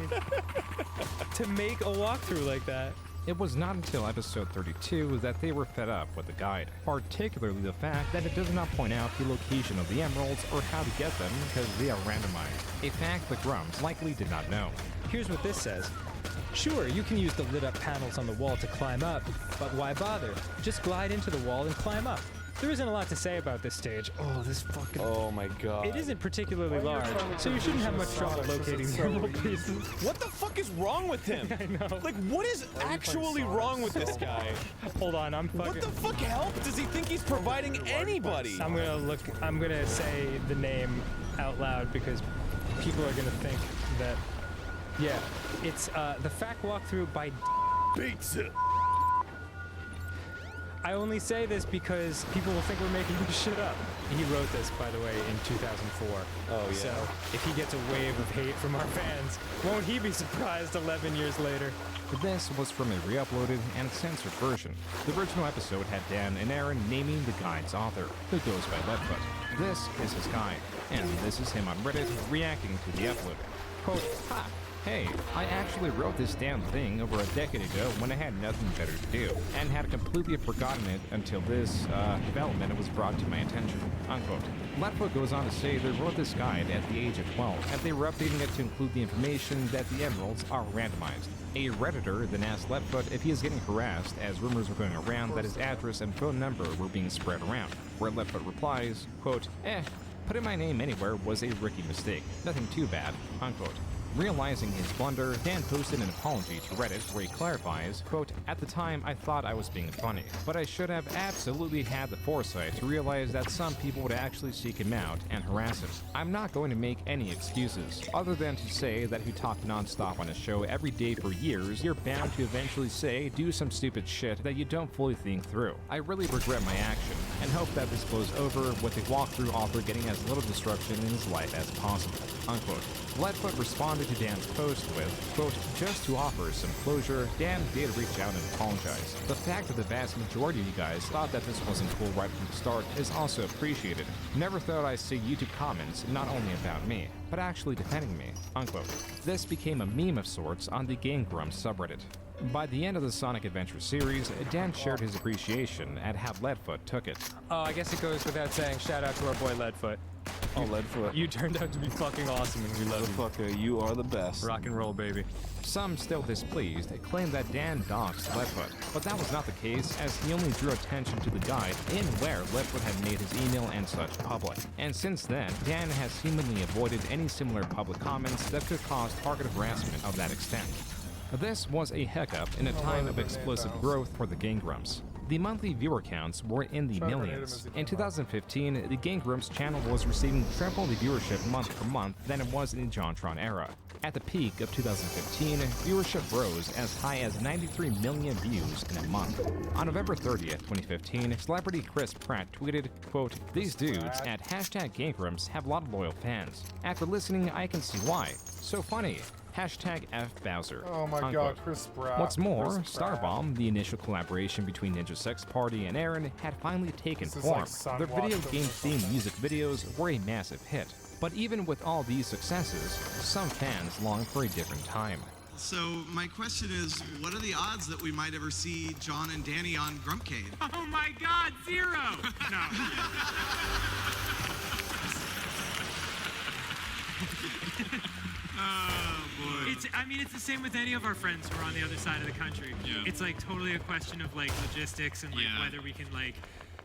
Speaker 15: to make a walkthrough like that.
Speaker 1: It was not until episode 32 that they were fed up with the guide, particularly the fact that it does not point out the location of the emeralds or how to get them because they are randomized, a fact the Grumps likely did not know.
Speaker 15: Here's what this says. Sure, you can use the lit up panels on the wall to climb up, but why bother? Just glide into the wall and climb up. There isn't a lot to say about this stage. Oh, this fucking...
Speaker 2: Oh my god.
Speaker 15: It isn't particularly large, so you shouldn't have much trouble locating the emerald pieces.
Speaker 2: What the fuck is wrong with him?
Speaker 15: I know.
Speaker 2: Like, what is actually wrong with this guy?
Speaker 15: Hold on, I'm fucking...
Speaker 2: What the fuck help does he think he's providing anybody?
Speaker 15: I'm gonna say the name out loud because people are gonna think that... Yeah, it's the fact walkthrough by
Speaker 2: Pizza.
Speaker 15: I only say this because people will think we're making this shit up. He wrote this, by the way, in 2004.
Speaker 2: Oh, yeah.
Speaker 15: So if he gets a wave of hate from our fans, won't he be surprised 11 years later?
Speaker 1: This was from a re-uploaded and censored version. The original episode had Dan and Aaron naming the guide's author, who goes by Leadfoot. This is his guide, and this is him on Reddit reacting to the upload. Quote, ha! Hey, I actually wrote this damn thing over a decade ago when I had nothing better to do, and had completely forgotten it until this, development was brought to my attention, unquote. Leadfoot goes on to say they wrote this guide at the age of 12, and they were updating it to include the information that the emeralds are randomized. A Redditor then asked Leadfoot if he is getting harassed, as rumors were going around that his address and phone number were being spread around, where Leadfoot replies, quote, putting my name anywhere was a rookie mistake, nothing too bad, unquote. Realizing his blunder, Dan posted an apology to Reddit where he clarifies, quote, at the time I thought I was being funny, but I should have absolutely had the foresight to realize that some people would actually seek him out and harass him. I'm not going to make any excuses, other than to say that if you talk nonstop on a show every day for years, you're bound to eventually do some stupid shit that you don't fully think through. I really regret my action, and hope that this blows over with the walkthrough author getting as little destruction in his life as possible, unquote. Leadfoot responded to Dan's post with, quote, just to offer some closure, Dan did reach out and apologize. The fact that the vast majority of you guys thought that this wasn't cool right from the start is also appreciated. Never thought I'd see YouTube comments not only about me, but actually defending me, unquote. This became a meme of sorts on the Game Grumps subreddit. By the end of the Sonic Adventure series, Dan shared his appreciation at how Leadfoot took it.
Speaker 15: Oh, I guess it goes without saying, shout out to our boy Leadfoot.
Speaker 2: Oh, Leadfoot.
Speaker 15: You turned out to be fucking awesome and we love you.
Speaker 2: Motherfucker, you are the best.
Speaker 15: Rock and roll, baby.
Speaker 1: Some, still displeased, claimed that Dan doxed Leadfoot, but that was not the case, as he only drew attention to the guide in where Leadfoot had made his email and such public. And since then, Dan has seemingly avoided any similar public comments that could cause targeted harassment of that extent. This was a hiccup in a time of explosive growth for the Game Grumps. The monthly viewer counts were in the millions. In 2015, the Game Grumps channel was receiving triple the viewership month per month than it was in the JonTron era. At the peak of 2015, viewership rose as high as 93 million views in a month. On November 30th, 2015, celebrity Chris Pratt tweeted, quote, these dudes at #GameGrumps have a lot of loyal fans. After listening, I can see why. So funny. #FBowser.
Speaker 5: Oh my
Speaker 1: unquote.
Speaker 5: god, Chris Pratt.
Speaker 1: What's more,
Speaker 5: Chris Pratt.
Speaker 1: Starbomb, the initial collaboration between Ninja Sex Party and Aaron, had finally taken
Speaker 5: This is
Speaker 1: form.
Speaker 5: like Sun
Speaker 1: Their video
Speaker 5: Watch
Speaker 1: game
Speaker 5: or
Speaker 1: themed
Speaker 5: something.
Speaker 1: music videos were a massive hit. But even with all these successes, some fans long for a different time.
Speaker 19: So my question is, what are the odds that we might ever see John and Danny on Grumpcade?
Speaker 20: Oh my god, 0! No.
Speaker 19: Oh boy.
Speaker 20: It's the same with any of our friends who are on the other side of the country.
Speaker 19: Yeah.
Speaker 20: It's like totally a question of like logistics and like whether we can like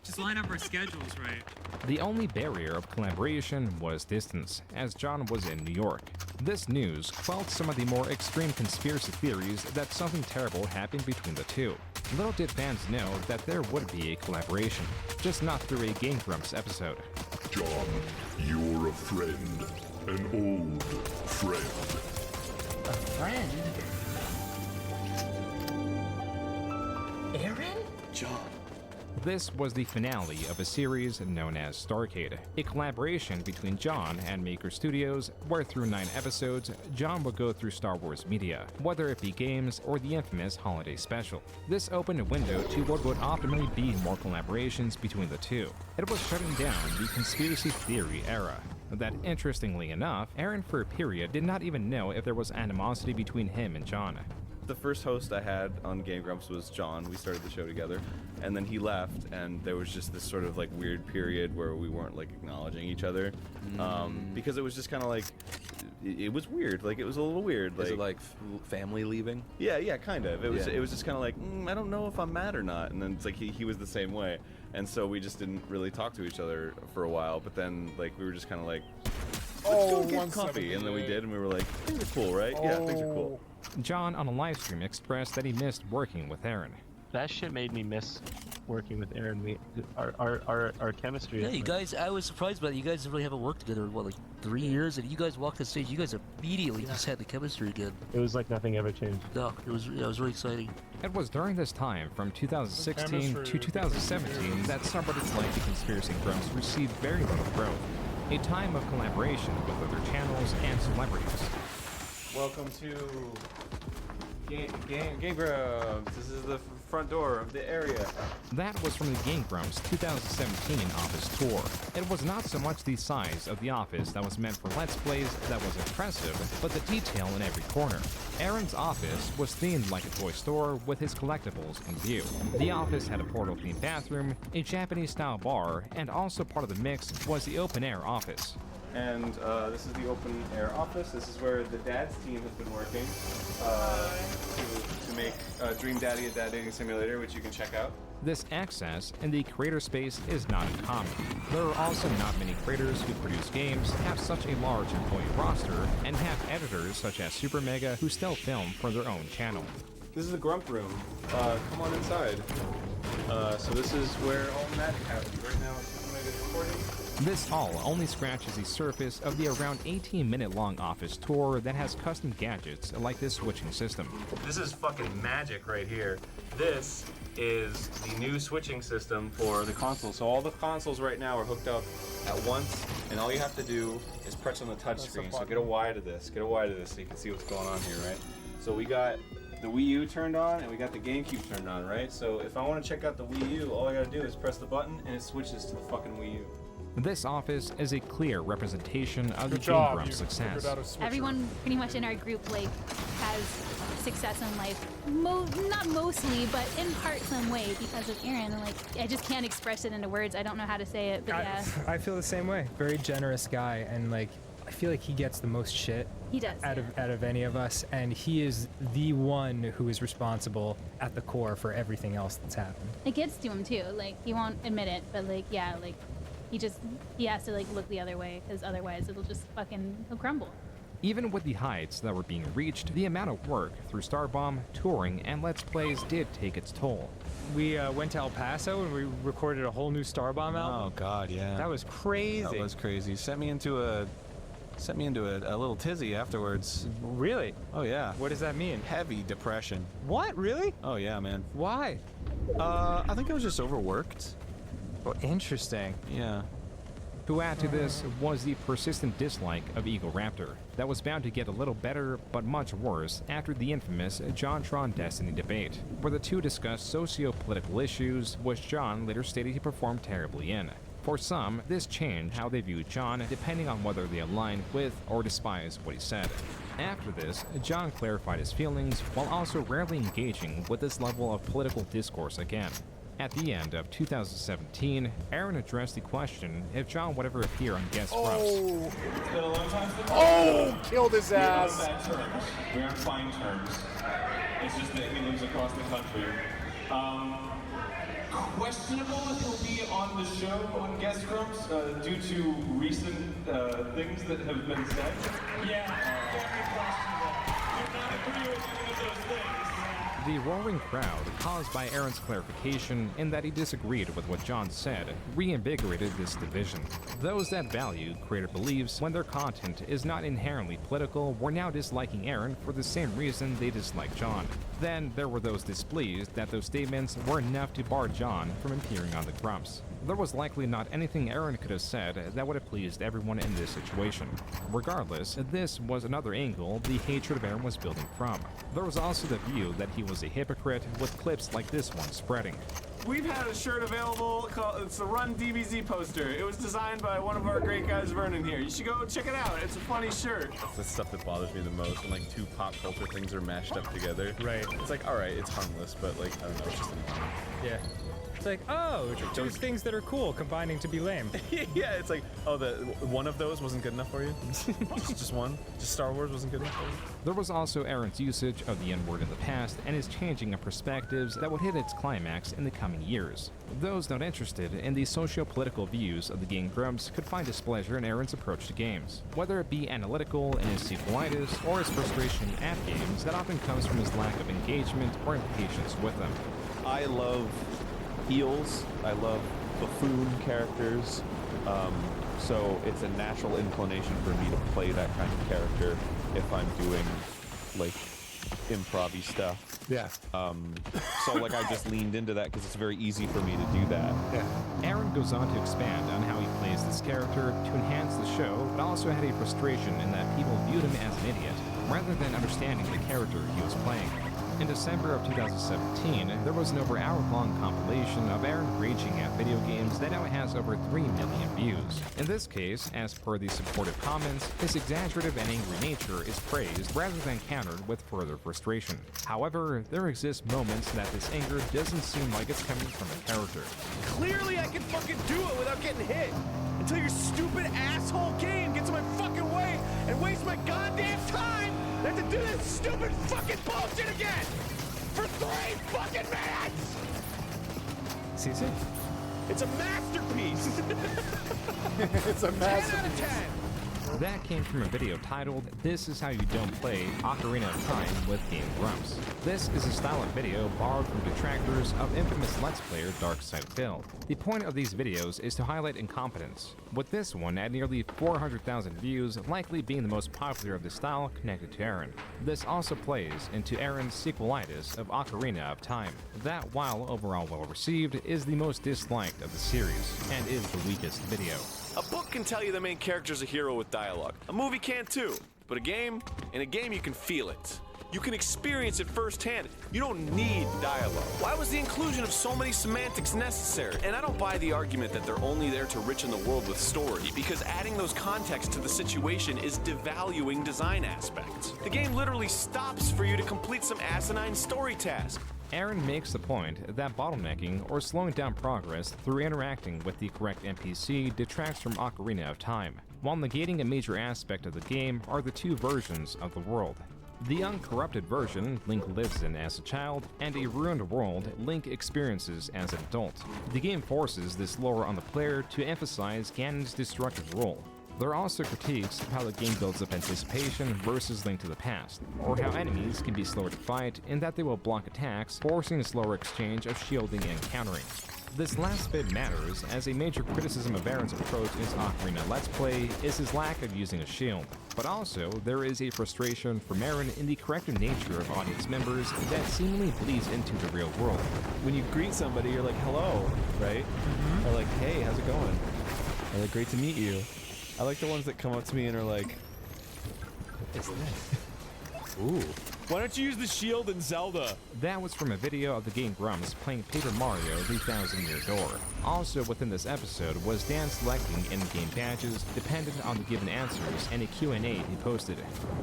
Speaker 20: just line up our schedules right.
Speaker 1: The only barrier of collaboration was distance, as John was in New York. This news quelled some of the more extreme conspiracy theories that something terrible happened between the two. Little did fans know that there would be a collaboration, just not through a Game Grumps episode.
Speaker 21: John, you're a friend. An old friend.
Speaker 17: A friend? Aaron?
Speaker 10: John.
Speaker 1: This was the finale of a series known as Starcade, a collaboration between John and Maker Studios, where through 9 episodes, John would go through Star Wars media, whether it be games or the infamous holiday special. This opened a window to what would ultimately be more collaborations between the two. It was shutting down the conspiracy theory era. That, interestingly enough, Aaron for a period did not even know if there was animosity between him and John.
Speaker 7: The first host I had on Game Grumps was John. We started the show together, and then he left, and there was just this sort of like weird period where we weren't like acknowledging each other, because it was just kind of like, it was weird. Like, it was a little weird.
Speaker 10: Is it like family leaving?
Speaker 7: Yeah, kind of. It was just kind of like, I don't know if I'm mad or not. And then it's like he was the same way, and so we just didn't really talk to each other for a while. But then like we were just kind of like, let's go get coffee, and then we did, and we were like, things are cool, right? Yeah, things are cool.
Speaker 1: John on a live stream expressed that he missed working with Aaron.
Speaker 22: That shit made me miss working with Aaron. Our chemistry.
Speaker 17: Yeah, you guys, I was surprised by that. You guys really haven't worked together in, what, like 3 years? And you guys walked the stage, you guys immediately just had the chemistry again.
Speaker 22: It was like nothing ever changed.
Speaker 17: No, it was really exciting.
Speaker 1: It was during this time, from 2016 to 2017, that subreddits like the Conspiracy Grumps received very little growth. A time of collaboration with other channels and celebrities.
Speaker 14: Welcome to Game Grumps. This is the front door of the area.
Speaker 1: That was from the Game Grumps 2017 office tour. It was not so much the size of the office that was meant for Let's Plays that was impressive, but the detail in every corner. Aaron's office was themed like a toy store with his collectibles in view. The office had a portal-themed bathroom, a Japanese-style bar, and also part of the mix was the open-air office.
Speaker 14: And this is the open air office. This is where the dad's team has been working to make Dream Daddy a dad dating simulator, which you can check out.
Speaker 1: This access in the creator space is not uncommon. There are also not many creators who produce games, have such a large employee roster, and have editors such as Super Mega who still film for their own channel.
Speaker 14: This is the Grump Room. Come on inside. So this is where all the magic happens. Right now, Super Mega's recording.
Speaker 1: This haul only scratches the surface of the around 18-minute long office tour that has custom gadgets like this switching system.
Speaker 14: This is fucking magic right here. This is the new switching system for the console. So all the consoles right now are hooked up at once, and all you have to do is press on the touchscreen. So get a Y to this. Get a Y to this so you can see what's going on here, right? So we got the Wii U turned on, and we got the GameCube turned on, right? So if I want to check out the Wii U, all I gotta do is press the button, and it switches to the fucking Wii U.
Speaker 1: This office is a clear representation of the Game Grumps' success.
Speaker 6: Everyone pretty much in our group like has success in life, not mostly, but in part some way because of Aaron. Like, I just can't express it into words. I don't know how to say it, but yeah.
Speaker 15: I feel the same way. Very generous guy, and like I feel like he gets the most shit.
Speaker 6: He does.
Speaker 15: Out of any of us, and he is the one who is responsible at the core for everything else that's happened.
Speaker 6: It gets to him too. Like, he won't admit it, but like, yeah, like he has to like look the other way because otherwise he'll crumble.
Speaker 1: Even with the heights that were being reached, the amount of work through Starbomb, touring, and Let's Plays did take its toll.
Speaker 15: We went to El Paso and we recorded a whole new Starbomb album.
Speaker 10: Oh God, yeah.
Speaker 15: That was crazy.
Speaker 10: That was crazy. Sent me into a little tizzy afterwards.
Speaker 15: Really?
Speaker 10: Oh yeah.
Speaker 15: What does that mean?
Speaker 10: Heavy depression.
Speaker 15: What? Really?
Speaker 10: Oh yeah, man.
Speaker 15: Why?
Speaker 10: I think I was just overworked.
Speaker 15: Well, interesting.
Speaker 10: Yeah.
Speaker 1: To add to this was the persistent dislike of Eagle Raptor that was bound to get a little better but much worse after the infamous JonTron Destiny debate, where the two discussed socio-political issues, which John later stated he performed terribly in. For some, this changed how they viewed John depending on whether they aligned with or despised what he said. After this, John clarified his feelings while also rarely engaging with this level of political discourse again. At the end of 2017, Aaron addressed the question if John would ever appear on Guest Grumps.
Speaker 14: It's been a long time since
Speaker 5: Killed his ass.
Speaker 14: We're on bad terms. We're on fine terms. It's just that he lives across the country. Questionable if he'll be on the show on Guest Grumps due to recent things that have been said.
Speaker 20: Yeah, very questionable. Do not agree with any of those things.
Speaker 1: The roaring crowd, caused by Aaron's clarification in that he disagreed with what John said, reinvigorated this division. Those that value creator beliefs when their content is not inherently political were now disliking Aaron for the same reason they dislike John. Then there were those displeased that those statements were enough to bar John from appearing on the Grumps. There was likely not anything Aaron could have said that would have pleased everyone in this situation. Regardless, this was another angle the hatred of Aaron was building from. There was also the view that he was a hypocrite, with clips like this one spreading.
Speaker 14: We've had a shirt available called, it's a Run DBZ poster. It was designed by one of our great guys, Vernon, here. You should go check it out. It's a funny shirt.
Speaker 2: That's the stuff that bothers me the most, when like two pop culture things are mashed up together.
Speaker 15: Right.
Speaker 2: It's like, alright, it's harmless, but like, I don't know, it's just annoying.
Speaker 15: Yeah. It's like, oh, two things that are cool combining to be lame.
Speaker 2: Yeah, it's like, oh, one of those wasn't good enough for you? just one? Just Star Wars wasn't good enough for you?
Speaker 1: There was also Aaron's usage of the N-word in the past and his changing of perspectives that would hit its climax in the coming years. Those not interested in the socio-political views of the game Grumps could find displeasure in Aaron's approach to games, whether it be analytical in his sequelitis or his frustration at games that often comes from his lack of engagement or impatience with them.
Speaker 2: I love heels. I love buffoon characters. So it's a natural inclination for me to play that kind of character if I'm doing like improv-y stuff.
Speaker 5: Yeah.
Speaker 2: So like I just leaned into that because it's very easy for me to do that.
Speaker 5: Yeah.
Speaker 1: Aaron goes on to expand on how he plays this character to enhance the show, but also had a frustration in that people viewed him as an idiot, rather than understanding the character he was playing. In December of 2017, there was an over hour-long compilation of Aaron raging at video games that now has over 3 million views. In this case, as per the supportive comments, his exaggerative and angry nature is praised rather than countered with further frustration. However, there exist moments that this anger doesn't seem like it's coming from a character.
Speaker 3: Clearly I can fucking do it without getting hit. Until your stupid asshole game gets in my fucking way and wastes my goddamn time. I have to do this stupid fucking bullshit again! For 3 fucking minutes!
Speaker 15: CC?
Speaker 3: It's a masterpiece!
Speaker 5: It's a masterpiece.
Speaker 3: 10 out of 10!
Speaker 1: That came from a video titled, "This is how you don't play Ocarina of Time with Game Grumps." This is a style of video borrowed from detractors of infamous Let's Player Darkside Phil. The point of these videos is to highlight incompetence, with this one at nearly 400,000 views likely being the most popular of the style connected to Aaron. This also plays into Aaron's sequelitis of Ocarina of Time. That, while overall well received, is the most disliked of the series, and is the weakest video.
Speaker 3: A book can tell you the main character's a hero with dialogue. A movie can too. But in a game you can feel it. You can experience it firsthand. You don't need dialogue. Why was the inclusion of so many semantics necessary? And I don't buy the argument that they're only there to enrich the world with story, because adding those contexts to the situation is devaluing design aspects. The game literally stops for you to complete some asinine story task.
Speaker 1: Aaron makes the point that bottlenecking or slowing down progress through interacting with the correct NPC detracts from Ocarina of Time, while negating a major aspect of the game are the 2 versions of the world. The uncorrupted version Link lives in as a child, and a ruined world Link experiences as an adult. The game forces this lore on the player to emphasize Ganon's destructive role. There are also critiques of how the game builds up anticipation versus Link to the Past, or how enemies can be slower to fight in that they will block attacks, forcing a slower exchange of shielding and countering. This last bit matters, as a major criticism of Aaron's approach in his Ocarina Let's Play is his lack of using a shield. But also, there is a frustration from Aaron in the corrective nature of audience members that seemingly bleeds into the real world.
Speaker 2: When you greet somebody, you're like, hello, right? Or like, hey, how's it going? Or like, great to meet you. I like the ones that come up to me and are like,
Speaker 15: "What's this?"
Speaker 2: Ooh. Why don't you use the shield in Zelda?
Speaker 1: That was from a video of the game Grumps playing Paper Mario: The Thousand-Year Door. Also within this episode was Dan selecting in-game badges dependent on the given answers and a Q&A he posted.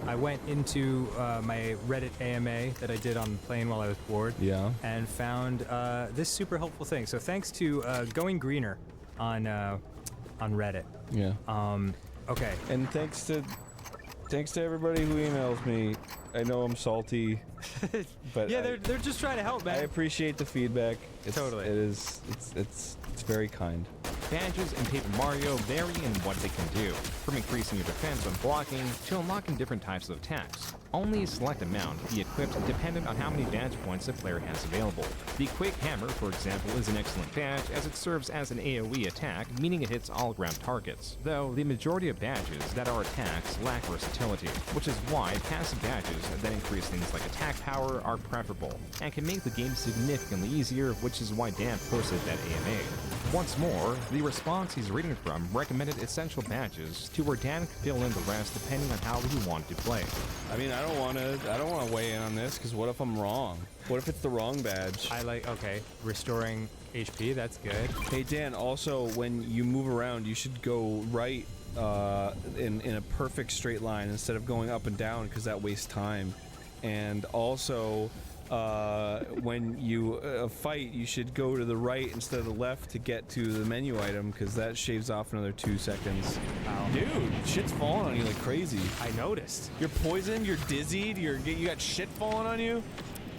Speaker 15: I went into my Reddit AMA that I did on playing while I was bored, and found this super helpful thing. So thanks to Going Greener on Reddit.
Speaker 2: Yeah.
Speaker 15: Okay.
Speaker 2: And thanks to everybody who emails me. I know I'm salty, but
Speaker 15: yeah, they're just trying to help, man.
Speaker 2: I appreciate the feedback.
Speaker 15: Totally.
Speaker 2: It's very kind.
Speaker 1: Badges in Paper Mario vary in what they can do, from increasing your defense when blocking to unlocking different types of attacks. Only a select amount can be equipped dependent on how many badge points a player has available. The Quake Hammer, for example, is an excellent badge as it serves as an AoE attack, meaning it hits all ground targets, though the majority of badges that are attacks lack versatility, which is why passive badges that increase things like attack power are preferable, and can make the game significantly easier, which is why Dan posted that AMA. Once more, the response he's reading from recommended essential badges to where Dan could fill in the rest depending on how he wanted to play.
Speaker 2: I mean, I don't want to weigh in on this because what if I'm wrong? What if it's the wrong badge?
Speaker 15: Okay, restoring HP, that's good.
Speaker 2: Hey Dan, also when you move around, you should go right in a perfect straight line instead of going up and down because that wastes time. And also, when you fight, you should go to the right instead of the left to get to the menu item because that shaves off another 2 seconds.
Speaker 15: Ow.
Speaker 2: Dude, shit's falling on you like crazy.
Speaker 15: I noticed.
Speaker 2: You're poisoned, you're dizzied, you got shit falling on you.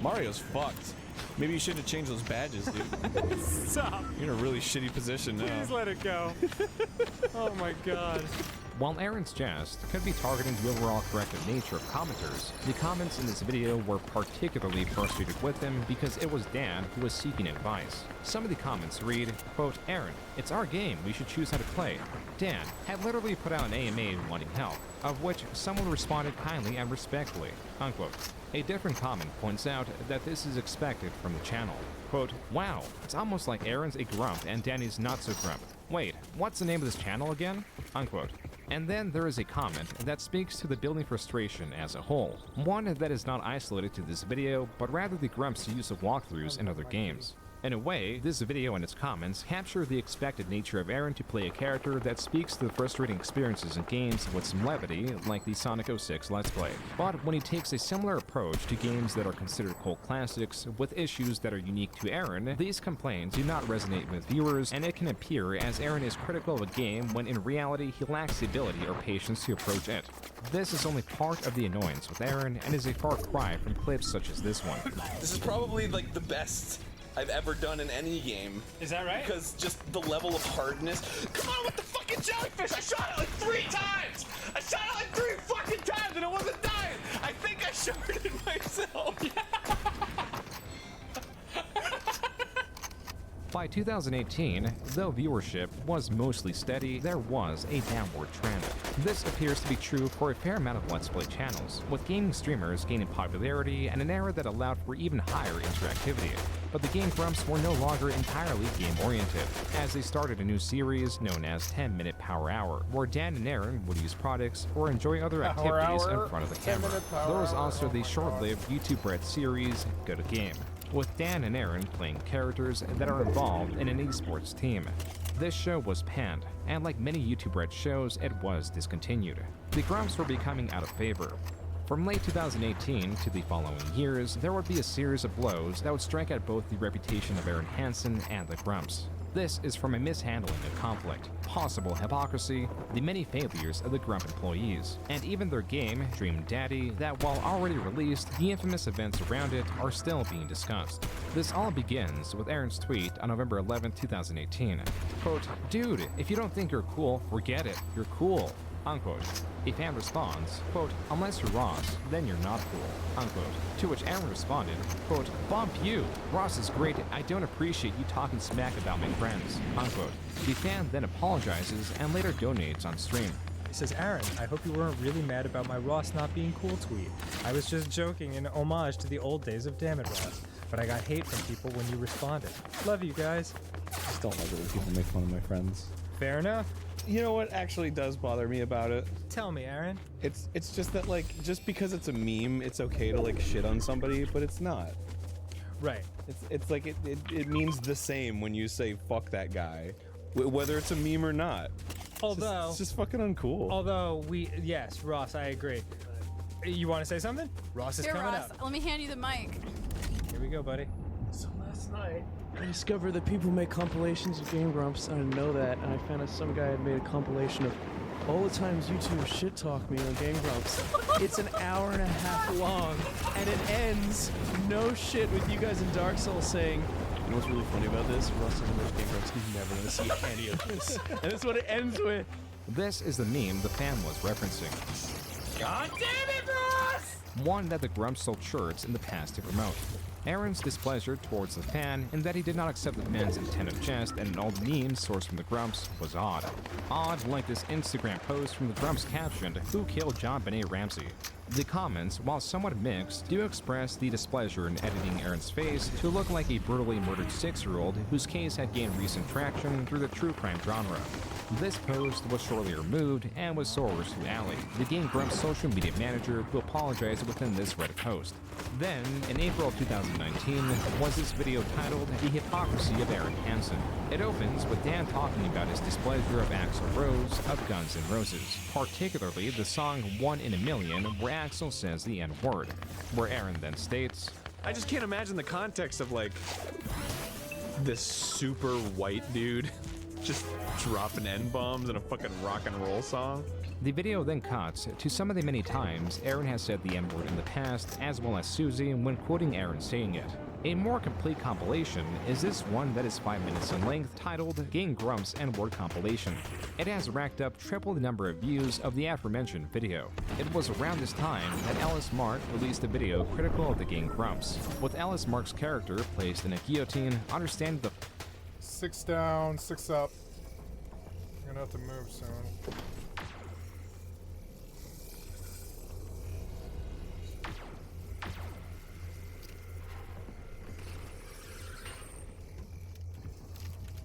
Speaker 2: Mario's fucked. Maybe you shouldn't have changed those badges, dude.
Speaker 15: Stop.
Speaker 2: You're in a really shitty position now.
Speaker 15: Please let it go. Oh my god.
Speaker 1: While Aaron's jest could be targeting the overall corrective nature of commenters, the comments in this video were particularly frustrated with him because it was Dan who was seeking advice. Some of the comments read, quote, "Aaron, it's our game, we should choose how to play." Dan had literally put out an AMA wanting help, of which someone responded kindly and respectfully, unquote. A different comment points out that this is expected from the channel. Quote, "Wow, it's almost like Aaron's a grump and Danny's not so grump. Wait, what's the name of this channel again?" Unquote. And then there is a comment that speaks to the building frustration as a whole, one that is not isolated to this video, but rather the grump's use of walkthroughs in other games. In a way, this video and its comments capture the expected nature of Aaron to play a character that speaks to the frustrating experiences in games with some levity, like the Sonic 06 Let's Play. But when he takes a similar approach to games that are considered cult classics, with issues that are unique to Aaron, these complaints do not resonate with viewers, and it can appear as Aaron is critical of a game when in reality he lacks the ability or patience to approach it. This is only part of the annoyance with Aaron, and is a far cry from clips such as this one.
Speaker 7: This is probably like the best I've ever done in any game.
Speaker 16: Is that right?
Speaker 7: Because just the level of hardness. Come on with the fucking jellyfish! I shot it like 3 times! I shot it like 3 fucking times and it wasn't dying! I think I shot it myself!
Speaker 1: By 2018, though viewership was mostly steady, there was a downward trend. This appears to be true for a fair amount of Let's Play channels, with gaming streamers gaining popularity and an era that allowed for even higher interactivity. But the Game Grumps were no longer entirely game-oriented, as they started a new series known as 10-Minute Power Hour, where Dan and Aaron would use products or enjoy other activities in front of the camera. There was also the short-lived YouTube-bred series Go to Game, with Dan and Aaron playing characters that are involved in an esports team. This show was panned, and like many YouTube-bred shows, it was discontinued. The Grumps were becoming out of favor. From late 2018 to the following years, there would be a series of blows that would strike at both the reputation of Aaron Hansen and the Grumps. This is from a mishandling of conflict, possible hypocrisy, the many failures of the Grump employees, and even their game, Dream Daddy, that while already released, the infamous events around it are still being discussed. This all begins with Aaron's tweet on November 11, 2018. Quote, "Dude, if you don't think you're cool, forget it, you're cool." Unquote. A fan responds, quote, "Unless you're Ross, then you're not cool." Unquote. To which Aaron responded, quote, "Bump you. Ross is great. I don't appreciate you talking smack about my friends." Unquote. The fan then apologizes and later donates on stream.
Speaker 15: He says, "Aaron, I hope you weren't really mad about my Ross not being cool tweet. I was just joking in homage to the old days of Damn It Ross. But I got hate from people when you responded. Love you guys."
Speaker 2: I just don't like it when people make fun of my friends.
Speaker 15: Fair enough.
Speaker 2: You know what actually does bother me about it?
Speaker 15: Tell me, Aaron.
Speaker 2: It's just that, like, just because it's a meme, it's okay to, like, shit on somebody, but it's not.
Speaker 15: Right.
Speaker 2: It's like, it means the same when you say, fuck that guy. Whether it's a meme or not.
Speaker 15: Although...
Speaker 2: It's just fucking uncool.
Speaker 15: Although, yes, Ross, I agree. You want to say something? Ross is coming
Speaker 8: Ross,
Speaker 15: up.
Speaker 8: let me hand you the mic.
Speaker 15: Here we go, buddy.
Speaker 9: So last night, I discovered that people make compilations of Game Grumps. I didn't know that, and I found out some guy had made a compilation of all the times you two shit talk me on Game Grumps. It's an hour and a half long, and it ends, no shit, with you guys in Dark Souls saying, know what's really funny about this? Russ and Rich Game Grumps is never going to see any of this. And that's what it ends with.
Speaker 1: This is the meme the fan was referencing.
Speaker 11: God damn it, Ross!
Speaker 1: One that the Grumps sold shirts in the past to promote. Aaron's displeasure towards the fan in that he did not accept the fan's intent of jest and all the memes sourced from the Grumps was odd. Odd like this Instagram post from the Grumps captioned, "Who killed John Benet Ramsey?" The comments, while somewhat mixed, do express the displeasure in editing Aaron's face to look like a brutally murdered 6-year-old whose case had gained recent traction through the true crime genre. This post was shortly removed and was sourced to Allie, the Game Grumps social media manager, who apologized within this Reddit post. Then, in April of 2019, was this video titled "The Hypocrisy of Aaron Hansen." It opens with Dan talking about his displeasure of Axl Rose of Guns N' Roses, particularly the song "One in a Million," where Axl says the N-word, where Aaron then states,
Speaker 2: I just can't imagine the context of like this super white dude just dropping N-bombs in a fucking rock and roll song.
Speaker 1: The video then cuts to some of the many times Aaron has said the N-word in the past, as well as Susie when quoting Aaron saying it. A more complete compilation is this one that is 5 minutes in length, titled Game Grumps N-word Compilation. It has racked up triple the number of views of the aforementioned video. It was around this time that Ellis Mark released a video critical of the Game Grumps, with Ellis Mark's character placed in a guillotine, understanding the
Speaker 5: 6 down, 6 up. I'm gonna have to move soon.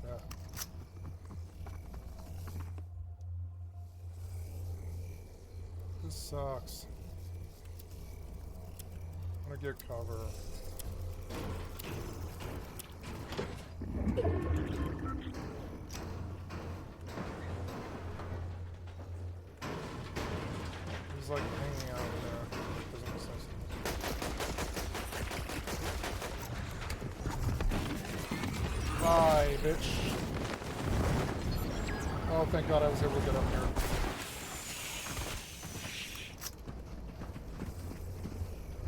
Speaker 5: Yeah. This sucks. I'm gonna get cover. He's like hanging out there. Doesn't make sense. Bye, bitch. Oh, thank God I was able to get up here.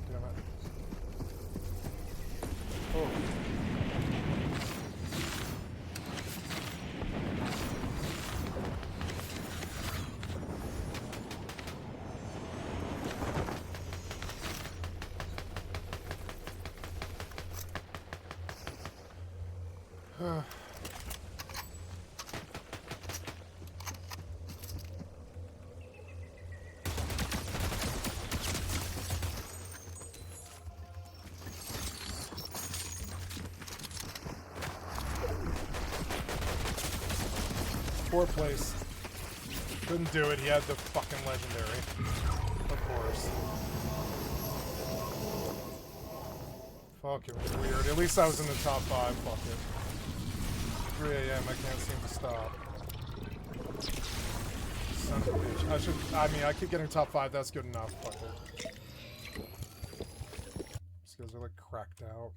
Speaker 5: Damn it. Oh. Fourth place. Couldn't do it. He had the fucking legendary. Of course. Fucking weird. At least I was in the top 5. Fuck it. 3 a.m. I can't seem to stop. Son of a bitch. I keep getting top 5. That's good enough. Fuck it. These guys are like cracked out.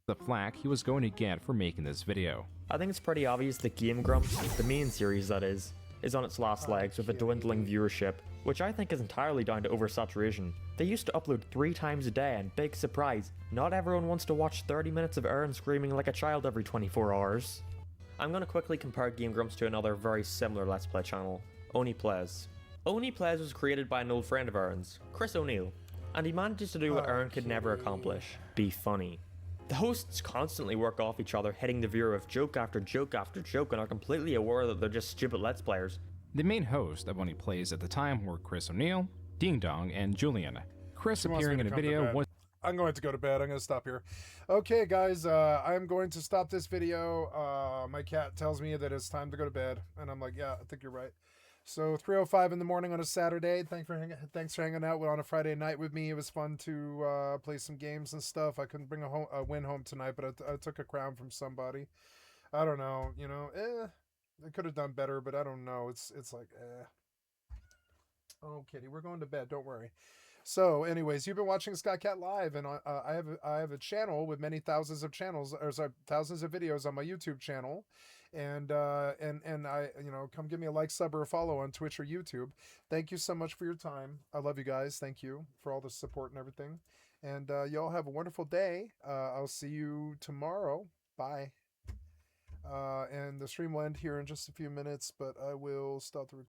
Speaker 1: the flack he was going to get for making this video.
Speaker 8: I think it's pretty obvious that Game Grumps, the main series that is on its last legs with a dwindling viewership, which I think is entirely down to oversaturation. They used to upload 3 times a day, and big surprise, not everyone wants to watch 30 minutes of Aaron screaming like a child every 24 hours. I'm gonna quickly compare Game Grumps to another very similar Let's Play channel, Oni Plays. Oni Plays was created by an old friend of Aaron's, Chris O'Neill, and he manages to do what Aaron could never accomplish, be funny. The hosts constantly work off each other, hitting the viewer with joke after joke after joke, and are completely aware that they're just stupid Let's Players.
Speaker 1: The main host of Oni Plays at the time were Chris O'Neill, Ding Dong, and Julian. Chris appearing in a video was...
Speaker 5: I'm going to go to bed. I'm going to stop here. Okay, guys, I'm going to stop this video. My cat tells me that it's time to go to bed, and I'm like, yeah, I think you're right. So 3:05 in the morning on a Saturday. Thanks for hanging out on a Friday night with me. It was fun to play some games and stuff. I couldn't bring a win home tonight, but I took a crown from somebody. I don't know, you know, I could have done better, but I don't know. It's like, Oh, Kitty, we're going to bed. Don't worry. So, anyways, you've been watching Skycatlive, and I have a channel with many thousands of channels, or sorry, thousands of videos on my YouTube channel, and I, you know, come give me a like, sub, or a follow on Twitch or YouTube. Thank you so much for your time. I love you guys. Thank you for all the support and everything, and y'all have a wonderful day. I'll see you tomorrow. Bye. And the stream will end here in just a few minutes, but I will stop the recording.